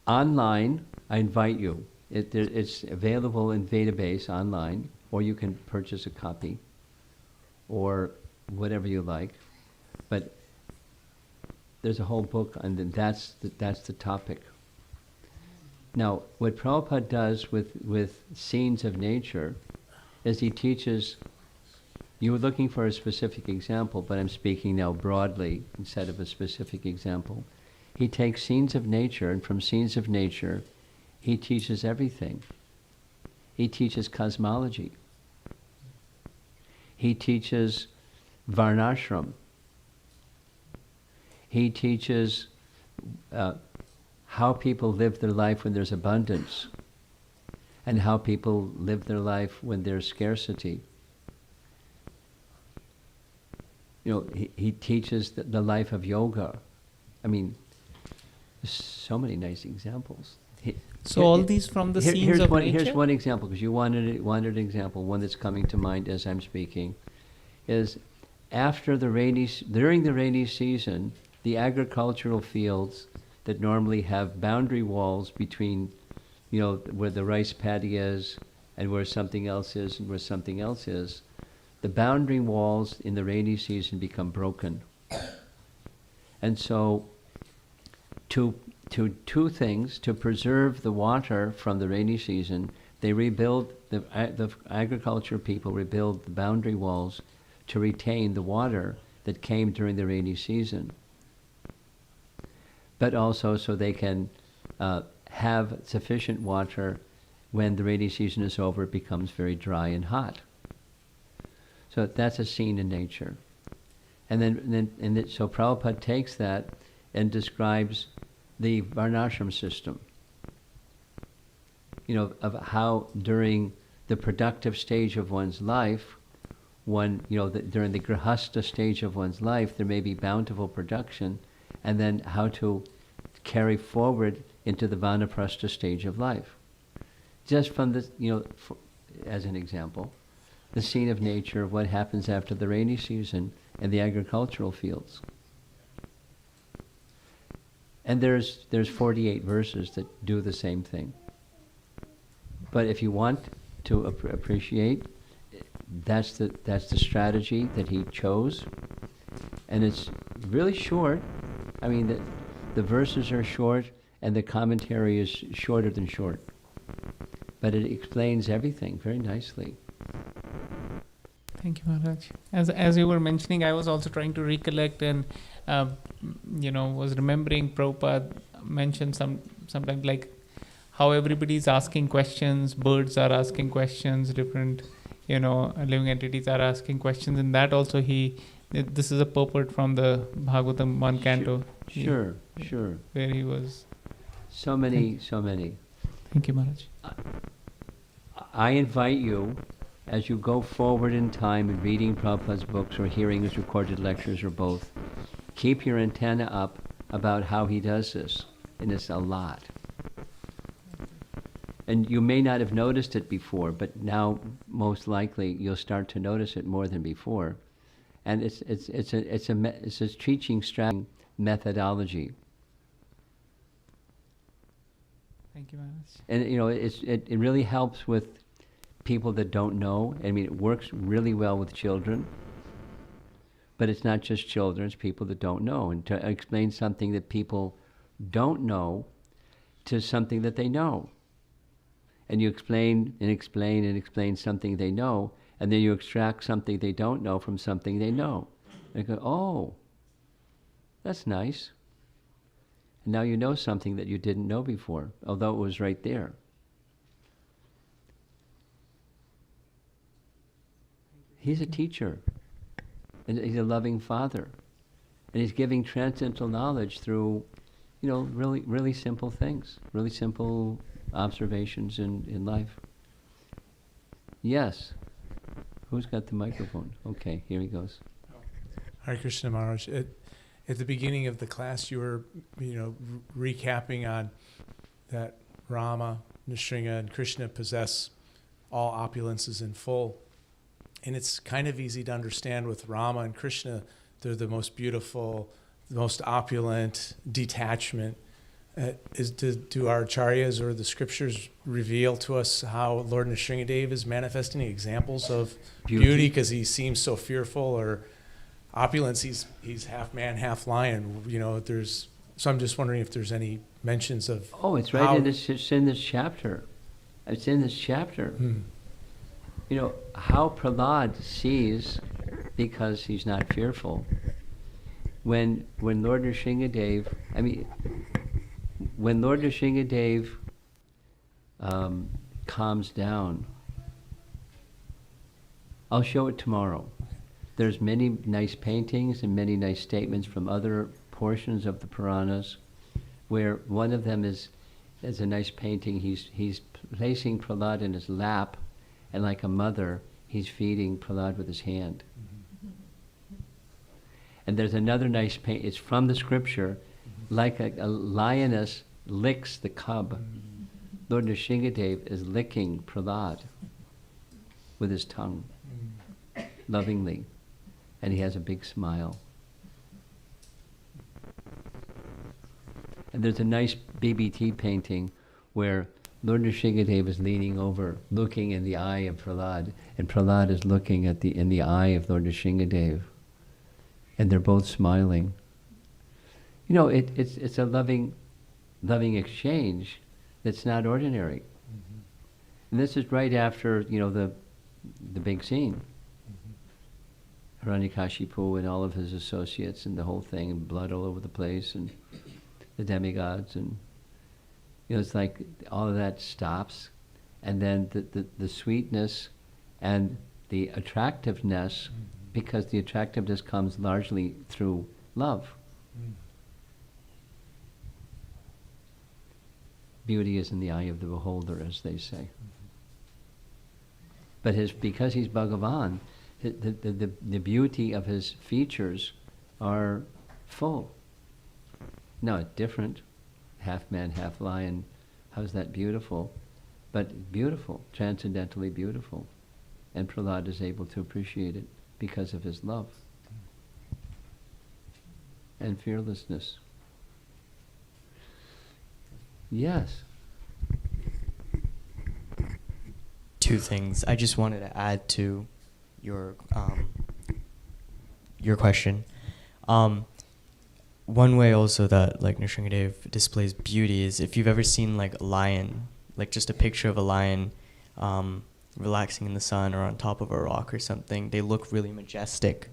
Speaker 1: Online, I invite you. It's available in database online, or you can purchase a copy, or whatever you like. But there's a whole book, and that's the topic. Now, what Prabhupada does with scenes of nature is he teaches. You were looking for a specific example, but I'm speaking now broadly instead of a specific example. He takes scenes of nature, and from scenes of nature, he teaches everything. He teaches cosmology. He teaches varnashram. He teaches how people live their life when there's abundance, and how people live their life when there's scarcity. You know, he teaches the life of yoga. I mean, there's so many nice examples.
Speaker 4: So all these from the scenes of nature?
Speaker 1: Here's one example, because you wanted an example. One that's coming to mind as I'm speaking is during the rainy season, the agricultural fields that normally have boundary walls between, where the rice paddy is and where something else is and where something else is, the boundary walls in the rainy season become broken. And so to two things, to preserve the water from the rainy season, they rebuild, the agriculture people rebuild the boundary walls to retain the water that came during the rainy season. But also so they can have sufficient water when the rainy season is over, it becomes very dry and hot. So that's a scene in nature. So Prabhupada takes that and describes the varnashram system. Of how during the productive stage of one's life, during the grihastha stage of one's life, there may be bountiful production, and then how to carry forward into the vanaprastha stage of life. Just from this, as an example, the scene of nature of what happens after the rainy season in the agricultural fields. And there's 48 verses that do the same thing. But if you want to appreciate, that's the strategy that he chose, and it's really short. I mean, the verses are short, and the commentary is shorter than short. But it explains everything very nicely.
Speaker 4: Thank you, Maharaj. As you were mentioning, I was also trying to recollect and was remembering Prabhupada mentioned sometimes like how everybody's asking questions, birds are asking questions, different living entities are asking questions, and that also this is a purport from the Bhagavatam 1 canto.
Speaker 1: Sure.
Speaker 4: Where he was.
Speaker 1: So many.
Speaker 4: Thank you, Maharaj.
Speaker 1: I invite you, as you go forward in time in reading Prabhupada's books or hearing his recorded lectures or both, keep your antenna up about how he does this, and it's a lot. And you may not have noticed it before, but now most likely you'll start to notice it more than before. And it's a teaching strategy methodology.
Speaker 4: Thank you, Maharaj.
Speaker 1: And it really helps with people that don't know. I mean, it works really well with children, but it's not just children, it's people that don't know. And to explain something that people don't know to something that they know. And you explain something they know, and then you extract something they don't know from something they know. And you go, oh, that's nice. And now you know something that you didn't know before, although it was right there. He's a teacher, and he's a loving father, and he's giving transcendental knowledge through, really, really simple things, really simple observations in life. Yes. Who's got the microphone? Okay, here he goes.
Speaker 5: Hare Krishna Maharaj. At the beginning of the class, you were, recapping on that Rama, Nrsimha, and Krishna possess all opulences in full. And it's kind of easy to understand with Rama and Krishna, they're the most beautiful, the most opulent, detachment. Do our acharyas or the scriptures reveal to us how Lord Nrsimhadev is manifesting examples of beauty because he seems so fearful, or opulence, he's half man, half lion? So I'm just wondering if there's any mentions of.
Speaker 1: Oh, it's right in this. It's in this chapter. It's in this chapter. How Prahlad sees, because he's not fearful. When Lord Nrsimhadev, when Lord Nrsimhadev calms down, I'll show it tomorrow. There's many nice paintings and many nice statements from other portions of the Puranas, where one of them is a nice painting. He's placing Prahlad in his lap, and like a mother, he's feeding Prahlad with his hand. And there's another nice paint. It's from the scripture, like a lioness licks the cub. Lord Nrsimhadev is licking Prahlad with his tongue, lovingly, and he has a big smile. And there's a nice BBT painting where Lord Nrsingadev is leaning over, looking in the eye of Prahlad, and Prahlad is looking in the eye of Lord Nrsingadev, and they're both smiling. You know, it's a loving exchange that's not ordinary.
Speaker 5: Mm-hmm.
Speaker 1: And this is right after, you know, the big scene. Hiranyakashipu and all of his associates and the whole thing, and blood all over the place, and the demigods, and you know, it's like all of that stops, and then the sweetness and the attractiveness, because the attractiveness comes largely through love. Beauty is in the eye of the beholder, as they say. But because he's Bhagavan, the beauty of his features are full. No, different. Half man, half lion. How's that beautiful? But beautiful, transcendentally beautiful. And Prahlad is able to appreciate it because of his love and fearlessness. Yes.
Speaker 6: Two things. I just wanted to add to your question. One way also that like Nrsingadev displays beauty is if you've ever seen like a lion, like just a picture of a lion relaxing in the sun or on top of a rock or something, they look really majestic,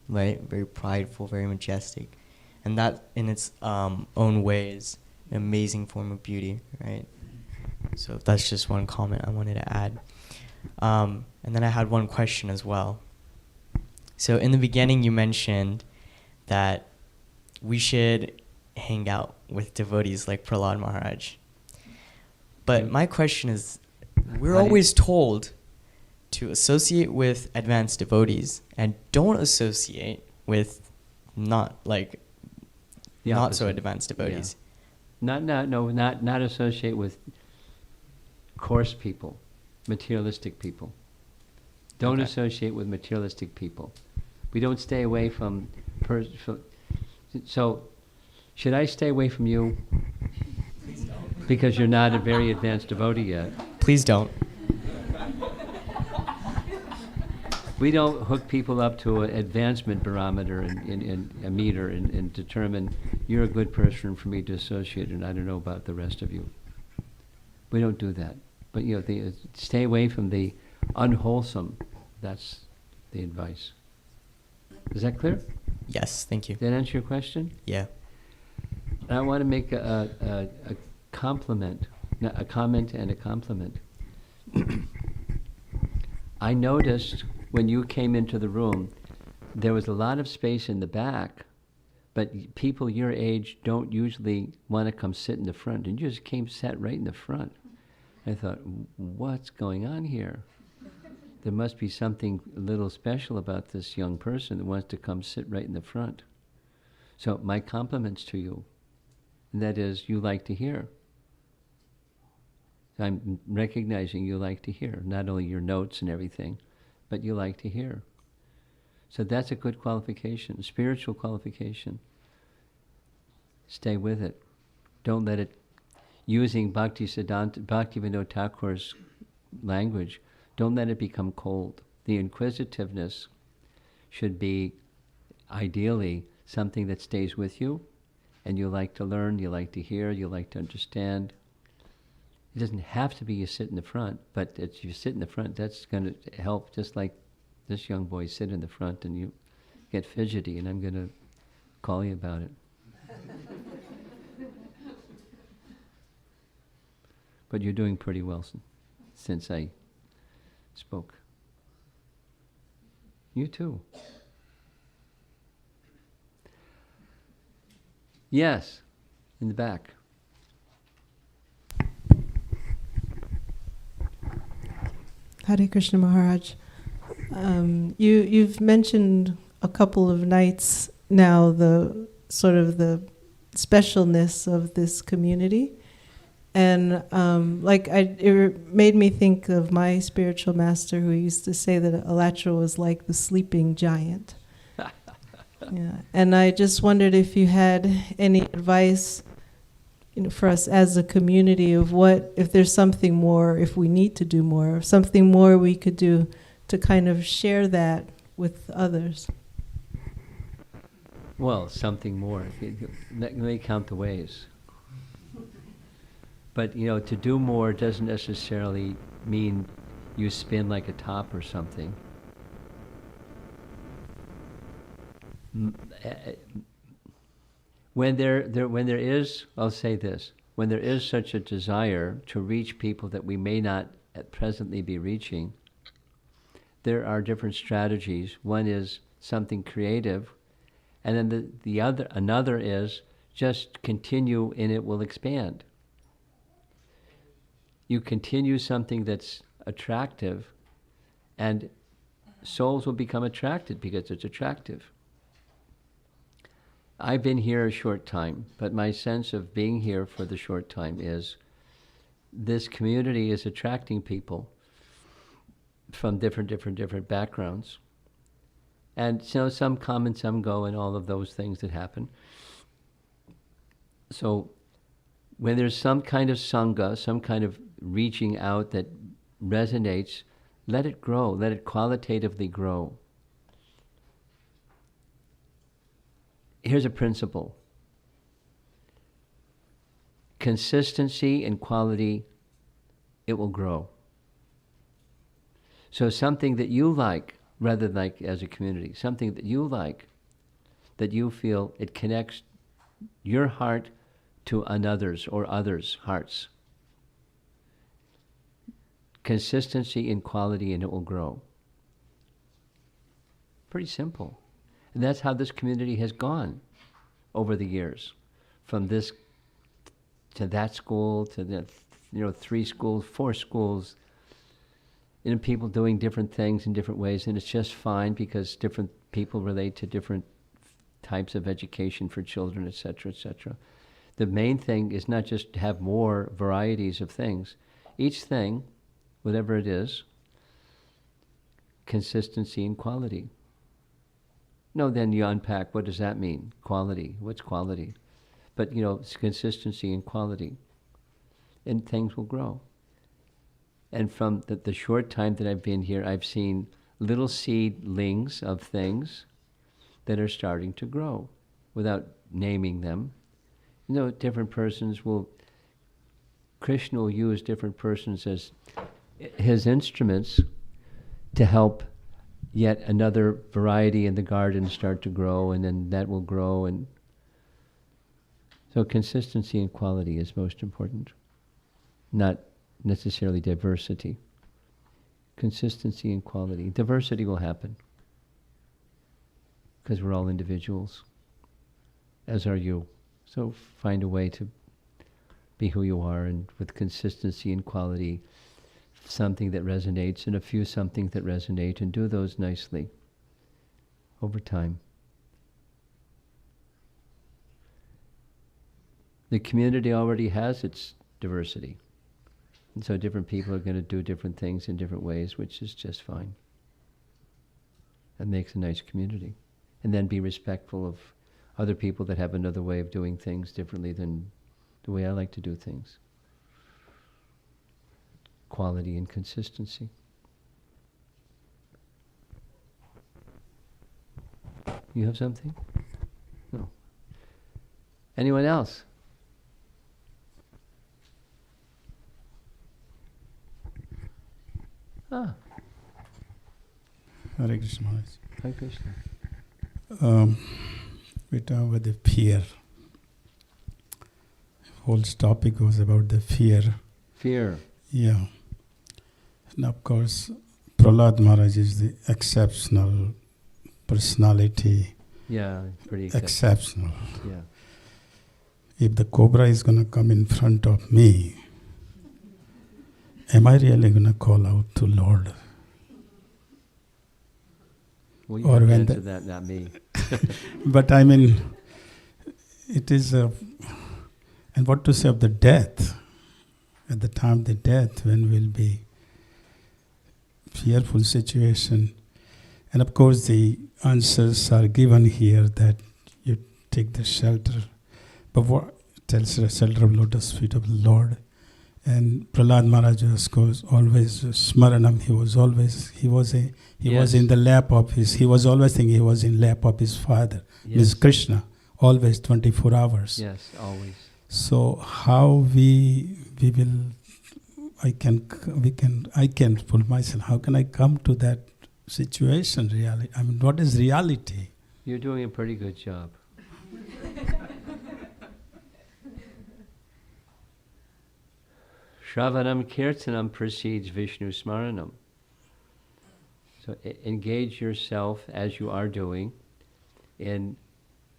Speaker 6: right? Very prideful, very majestic. And that in its own way is an amazing form of beauty, right? So that's just one comment I wanted to add. And then I had one question as well. So in the beginning you mentioned that we should hang out with devotees like Prahlad Maharaj. But my question is, we're always told to associate with advanced devotees and don't associate with not so advanced devotees.
Speaker 1: Yeah. Not associate with coarse people, materialistic people. Don't associate with materialistic people. We don't stay away from. So, should I stay away from you? Because you're not a very advanced devotee yet.
Speaker 6: Please don't.
Speaker 1: We don't hook people up to an advancement barometer and a meter and determine you're a good person for me to associate, and I don't know about the rest of you. We don't do that. But you know, stay away from the unwholesome. That's the advice. Is that clear?
Speaker 6: Yes, thank you.
Speaker 1: Did that answer your question?
Speaker 6: Yeah.
Speaker 1: I want to make a compliment, a comment and a compliment. I noticed when you came into the room, there was a lot of space in the back, but people your age don't usually want to come sit in the front, and you just sat right in the front. I thought, what's going on here? There must be something a little special about this young person that wants to come sit right in the front. So my compliments to you, and that is, you like to hear. I'm recognizing you like to hear, not only your notes and everything, but you like to hear. So that's a good qualification, spiritual qualification. Stay with it. Don't let it, using Bhaktivinoda Thakur's language, don't let it become cold. The inquisitiveness should be, ideally, something that stays with you, and you like to learn, you like to hear, you like to understand. It doesn't have to be you sit in the front, but if you sit in the front, that's going to help, just like this young boy sit in the front and you get fidgety, and I'm going to call you about it. But you're doing pretty well since I spoke. You too. Yes, in the back.
Speaker 7: Hare Krishna Maharaj. You've mentioned a couple of nights now the sort of the specialness of this community. And it made me think of my spiritual master who used to say that Alachua was like the sleeping giant. Yeah. And I just wondered if you had any advice for us as a community of what, if there's something more, if we need to do more, something more we could do to kind of share that with others.
Speaker 1: Well, something more. Let me count the ways. But, to do more doesn't necessarily mean you spin like a top or something. When there is, I'll say this, when there is such a desire to reach people that we may not presently be reaching, there are different strategies. One is something creative, and then another is just continue and it will expand. You continue something that's attractive, and souls will become attracted because it's attractive. I've been here a short time, but my sense of being here for the short time is this community is attracting people from different backgrounds. And some come and some go and all of those things that happen. So when there's some kind of sangha, some kind of reaching out that resonates, let it grow, let it qualitatively grow. Here's a principle. Consistency and quality, it will grow. So something that you like, rather than like as a community, something that you like, that you feel it connects your heart to another's or others' hearts. Consistency in quality, and it will grow. Pretty simple. And that's how this community has gone over the years. From this to that school, to the 3 schools, 4 schools, people doing different things in different ways, and it's just fine because different people relate to different types of education for children, etc., etc. The main thing is not just to have more varieties of things. Each thing, whatever it is, consistency and quality. No, then you unpack, what does that mean? Quality, what's quality? But, it's consistency and quality. And things will grow. And from the short time that I've been here, I've seen little seedlings of things that are starting to grow without naming them. Different persons Krishna will use different persons as his instruments to help yet another variety in the garden start to grow, and then that will grow. And so consistency and quality is most important, not necessarily diversity. Consistency and quality. Diversity will happen because we're all individuals, as are you. So find a way to be who you are, and with consistency and quality, something that resonates, and a few something that resonate, and do those nicely over time. The community already has its diversity. And so different people are going to do different things in different ways, which is just fine. That makes a nice community. And then be respectful of other people that have another way of doing things differently than the way I like to do things. Quality and consistency. You have something? No. Anyone else?
Speaker 8: Hare Krishna Maharaj.
Speaker 1: Hare Krishna.
Speaker 8: We talk about the fear. Whole topic was about the fear.
Speaker 1: Fear.
Speaker 8: Yeah. And of course, Prahlad Maharaj is the exceptional personality.
Speaker 1: Yeah, pretty
Speaker 8: exceptional.
Speaker 1: Yeah.
Speaker 8: If the cobra is going to come in front of me, am I really going to call out to Lord?
Speaker 1: Well, you have to answer that, not me.
Speaker 8: But I mean, it is and what to say of the death? At the time of the death, when will be fearful situation. And of course the answers are given here that you take the shelter. But tells the shelter of lotus feet of the Lord. And Prahlad Maharaj goes always smaranam. He was in the lap of he was always thinking he was in lap of his father, Miss Krishna, always 24 hours.
Speaker 1: Yes, always.
Speaker 8: So how I can pull myself. How can I come to that situation? Really, I mean, what is reality?
Speaker 1: You're doing a pretty good job. Shravanam Kirtanam precedes Vishnu Smaranam. So engage yourself as you are doing in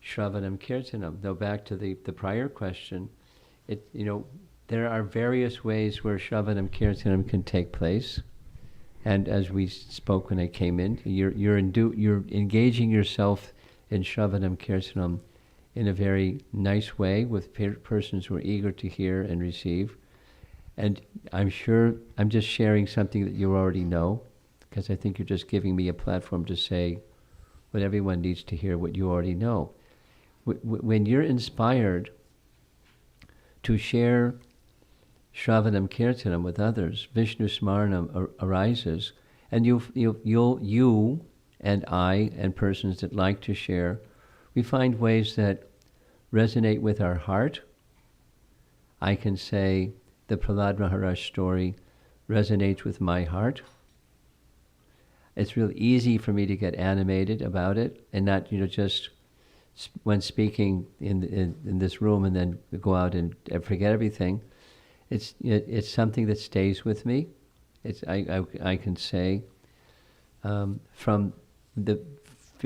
Speaker 1: Shravanam Kirtanam. Though back to the prior question, there are various ways where Shravanam Kirtanam can take place. And as we spoke when I came in, you're engaging yourself in Shravanam Kirtanam in a very nice way with persons who are eager to hear and receive. And I'm sure I'm just sharing something that you already know, because I think you're just giving me a platform to say what everyone needs to hear, what you already know. When you're inspired to share Shravanam Kirtanam with others, Vishnu Smaranam arises, and you and I and persons that like to share, we find ways that resonate with our heart. I can say, the Prahlad Maharaj story resonates with my heart. It's real easy for me to get animated about it, and not just when speaking in this room and then go out and forget everything. It's something that stays with me. I can say from the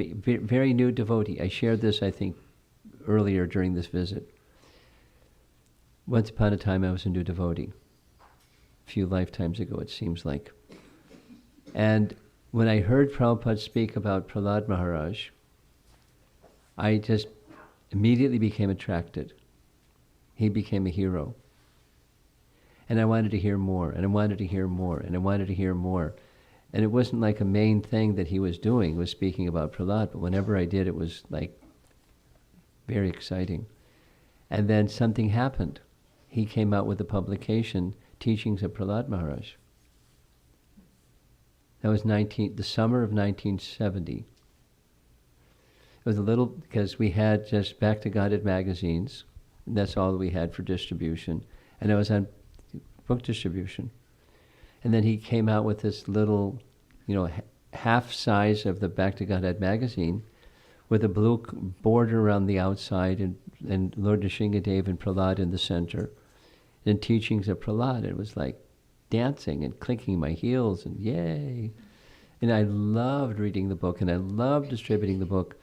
Speaker 1: very new devotee. I shared this, I think, earlier during this visit. Once upon a time, I was a new devotee. A few lifetimes ago, it seems like. And when I heard Prabhupada speak about Prahlad Maharaj, I just immediately became attracted. He became a hero. And I wanted to hear more, and I wanted to hear more, and I wanted to hear more. And it wasn't like a main thing that he was doing, was speaking about Prahlad, but whenever I did, it was like very exciting. And then something happened. He came out with a publication, Teachings of Prahlad Maharaj. That was the summer of 1970. It was a little, because we had just Back to Godhead magazines, and that's all that we had for distribution. And I was on book distribution. And then he came out with this little, half size of the Back to Godhead magazine, with a blue border around the outside, and Lord Nrsingadev and Prahlad in the center, and Teachings of Prahlad. It was like dancing and clinking my heels, and yay! And I loved reading the book, and I loved distributing the book.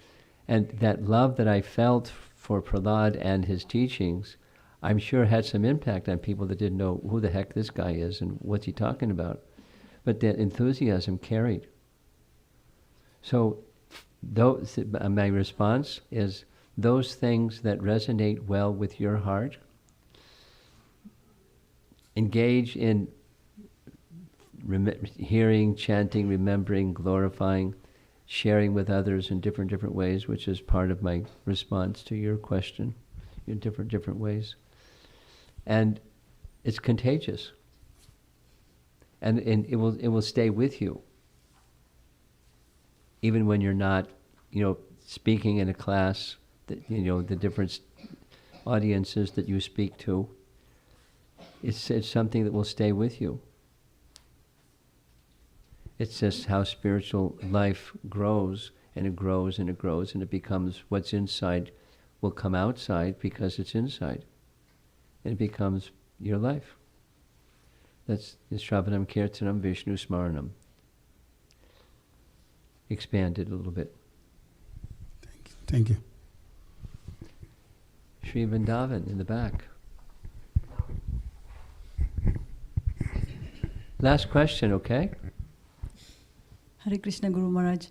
Speaker 1: And that love that I felt for Prahlad and his teachings, I'm sure had some impact on people that didn't know who the heck this guy is and what's he talking about. But that enthusiasm carried. So my response is, those things that resonate well with your heart, engage in hearing, chanting, remembering, glorifying, sharing with others in different ways, which is part of my response to your question, in different ways. And it's contagious. And it will stay with you. Even when you're not, speaking in a class, the different audiences that you speak to, it's something that will stay with you. It's just how spiritual life grows, and it grows, and it grows, and it becomes what's inside will come outside because it's inside. And it becomes your life. That's Shravanam Kirtanam Vishnu Smaranam. Expanded a little bit.
Speaker 8: Thank you.
Speaker 1: Sri Vrindavan in the back. Last question, okay?
Speaker 9: Hare Krishna, Guru Maharaj.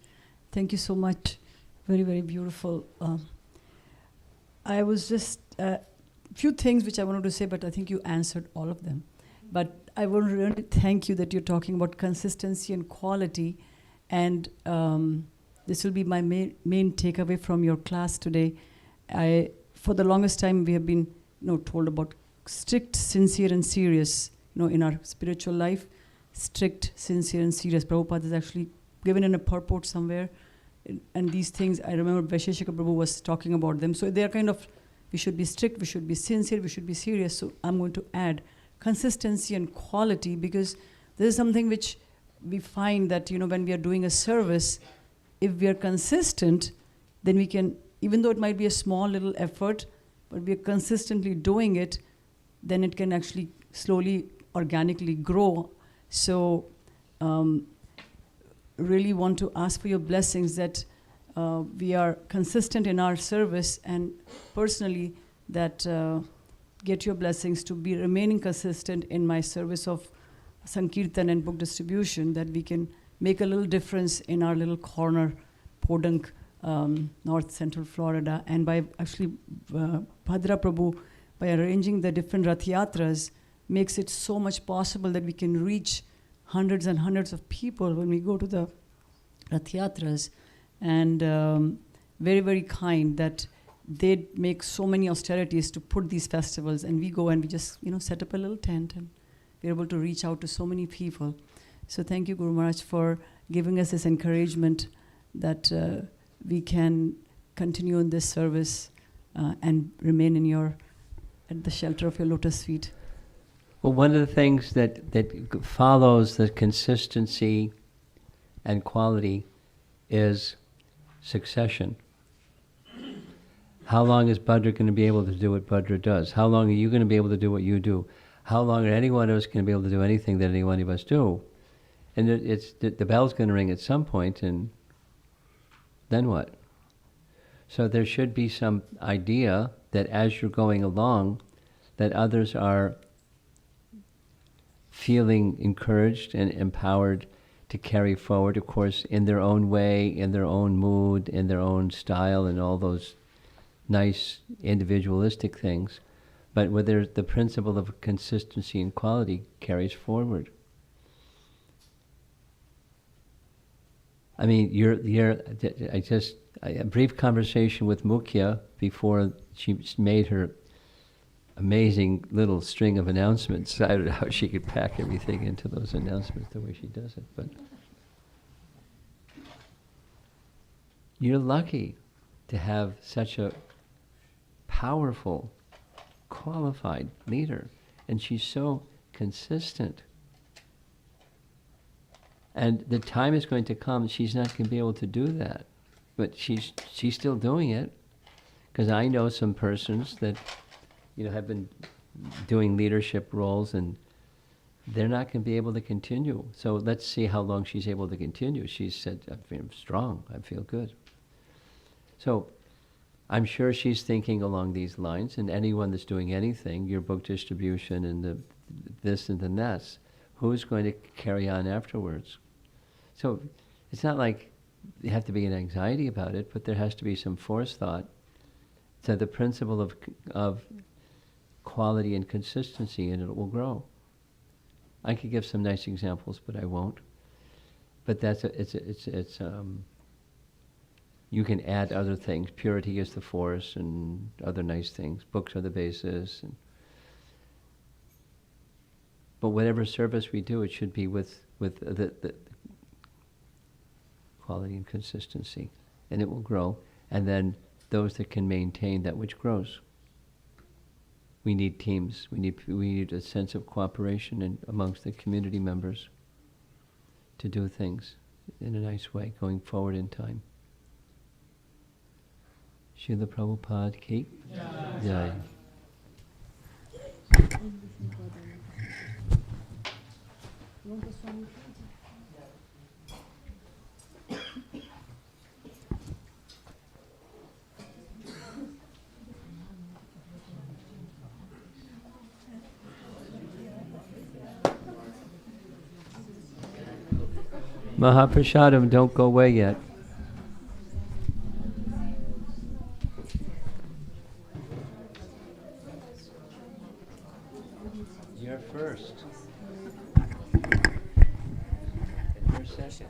Speaker 9: Thank you so much. Very, very beautiful. I was just, few things which I wanted to say, but I think you answered all of them. But I want to really thank you that you're talking about consistency and quality. And this will be my main takeaway from your class today. For the longest time, we have been told about strict, sincere, and serious. In our spiritual life, strict, sincere, and serious. Prabhupada is actually given in a purport somewhere, and these things I remember Vaisheshika Prabhu was talking about them. So they are kind of, we should be strict, we should be sincere, we should be serious. So I'm going to add consistency and quality, because this is something which we find that when we are doing a service, if we are consistent, then we can, even though it might be a small little effort, but we are consistently doing it, then it can actually slowly, organically grow. So really want to ask for your blessings that we are consistent in our service, and personally that get your blessings to be remaining consistent in my service of Sankirtan and book distribution, that we can make a little difference in our little corner, Podunk, North Central Florida. And by actually Bhadra Prabhu, by arranging the different Rath Yatras, makes it so much possible that we can reach hundreds and hundreds of people when we go to the Rath Yatras. And very, very kind that they make so many austerities to put these festivals, and we go and we just set up a little tent, and we're able to reach out to so many people. So thank you, Guru Maharaj, for giving us this encouragement that we can continue in this service and remain at the shelter of your lotus feet.
Speaker 1: Well, one of the things that follows the consistency and quality is succession. How long is Bhadra going to be able to do what Bhadra does? How long are you going to be able to do what you do? How long are any one of us going to be able to do anything that any one of us do? And the bell's going to ring at some point, and then what? So there should be some idea that as you're going along, that others are feeling encouraged and empowered to carry forward, of course, in their own way, in their own mood, in their own style, and all those nice individualistic things, but whether the principle of consistency and quality carries forward. I mean, a brief conversation with Mukhya before she made her amazing little string of announcements. I don't know how she could pack everything into those announcements the way she does it, but you're lucky to have such a powerful, qualified leader, and she's so consistent. And the time is going to come, she's not going to be able to do that, but she's still doing it, because I know some persons that have been doing leadership roles, and they're not going to be able to continue. So let's see how long she's able to continue. She said, I feel strong, I feel good. So I'm sure she's thinking along these lines, and anyone that's doing anything, your book distribution and the this and the that, who's going to carry on afterwards? So it's not like you have to be in anxiety about it, but there has to be some forethought. So the principle of quality and consistency, and it will grow. I could give some nice examples, but I won't. But you can add other things. Purity is the force, and other nice things. Books are the basis. But whatever service we do, it should be with the quality and consistency, and it will grow. And then those that can maintain that which grows. We need teams. We need a sense of cooperation amongst the community members to do things in a nice way, going forward in time. Srila Prabhupada ki Jai. Mahaprasadam, don't go away yet. You're first. Your session.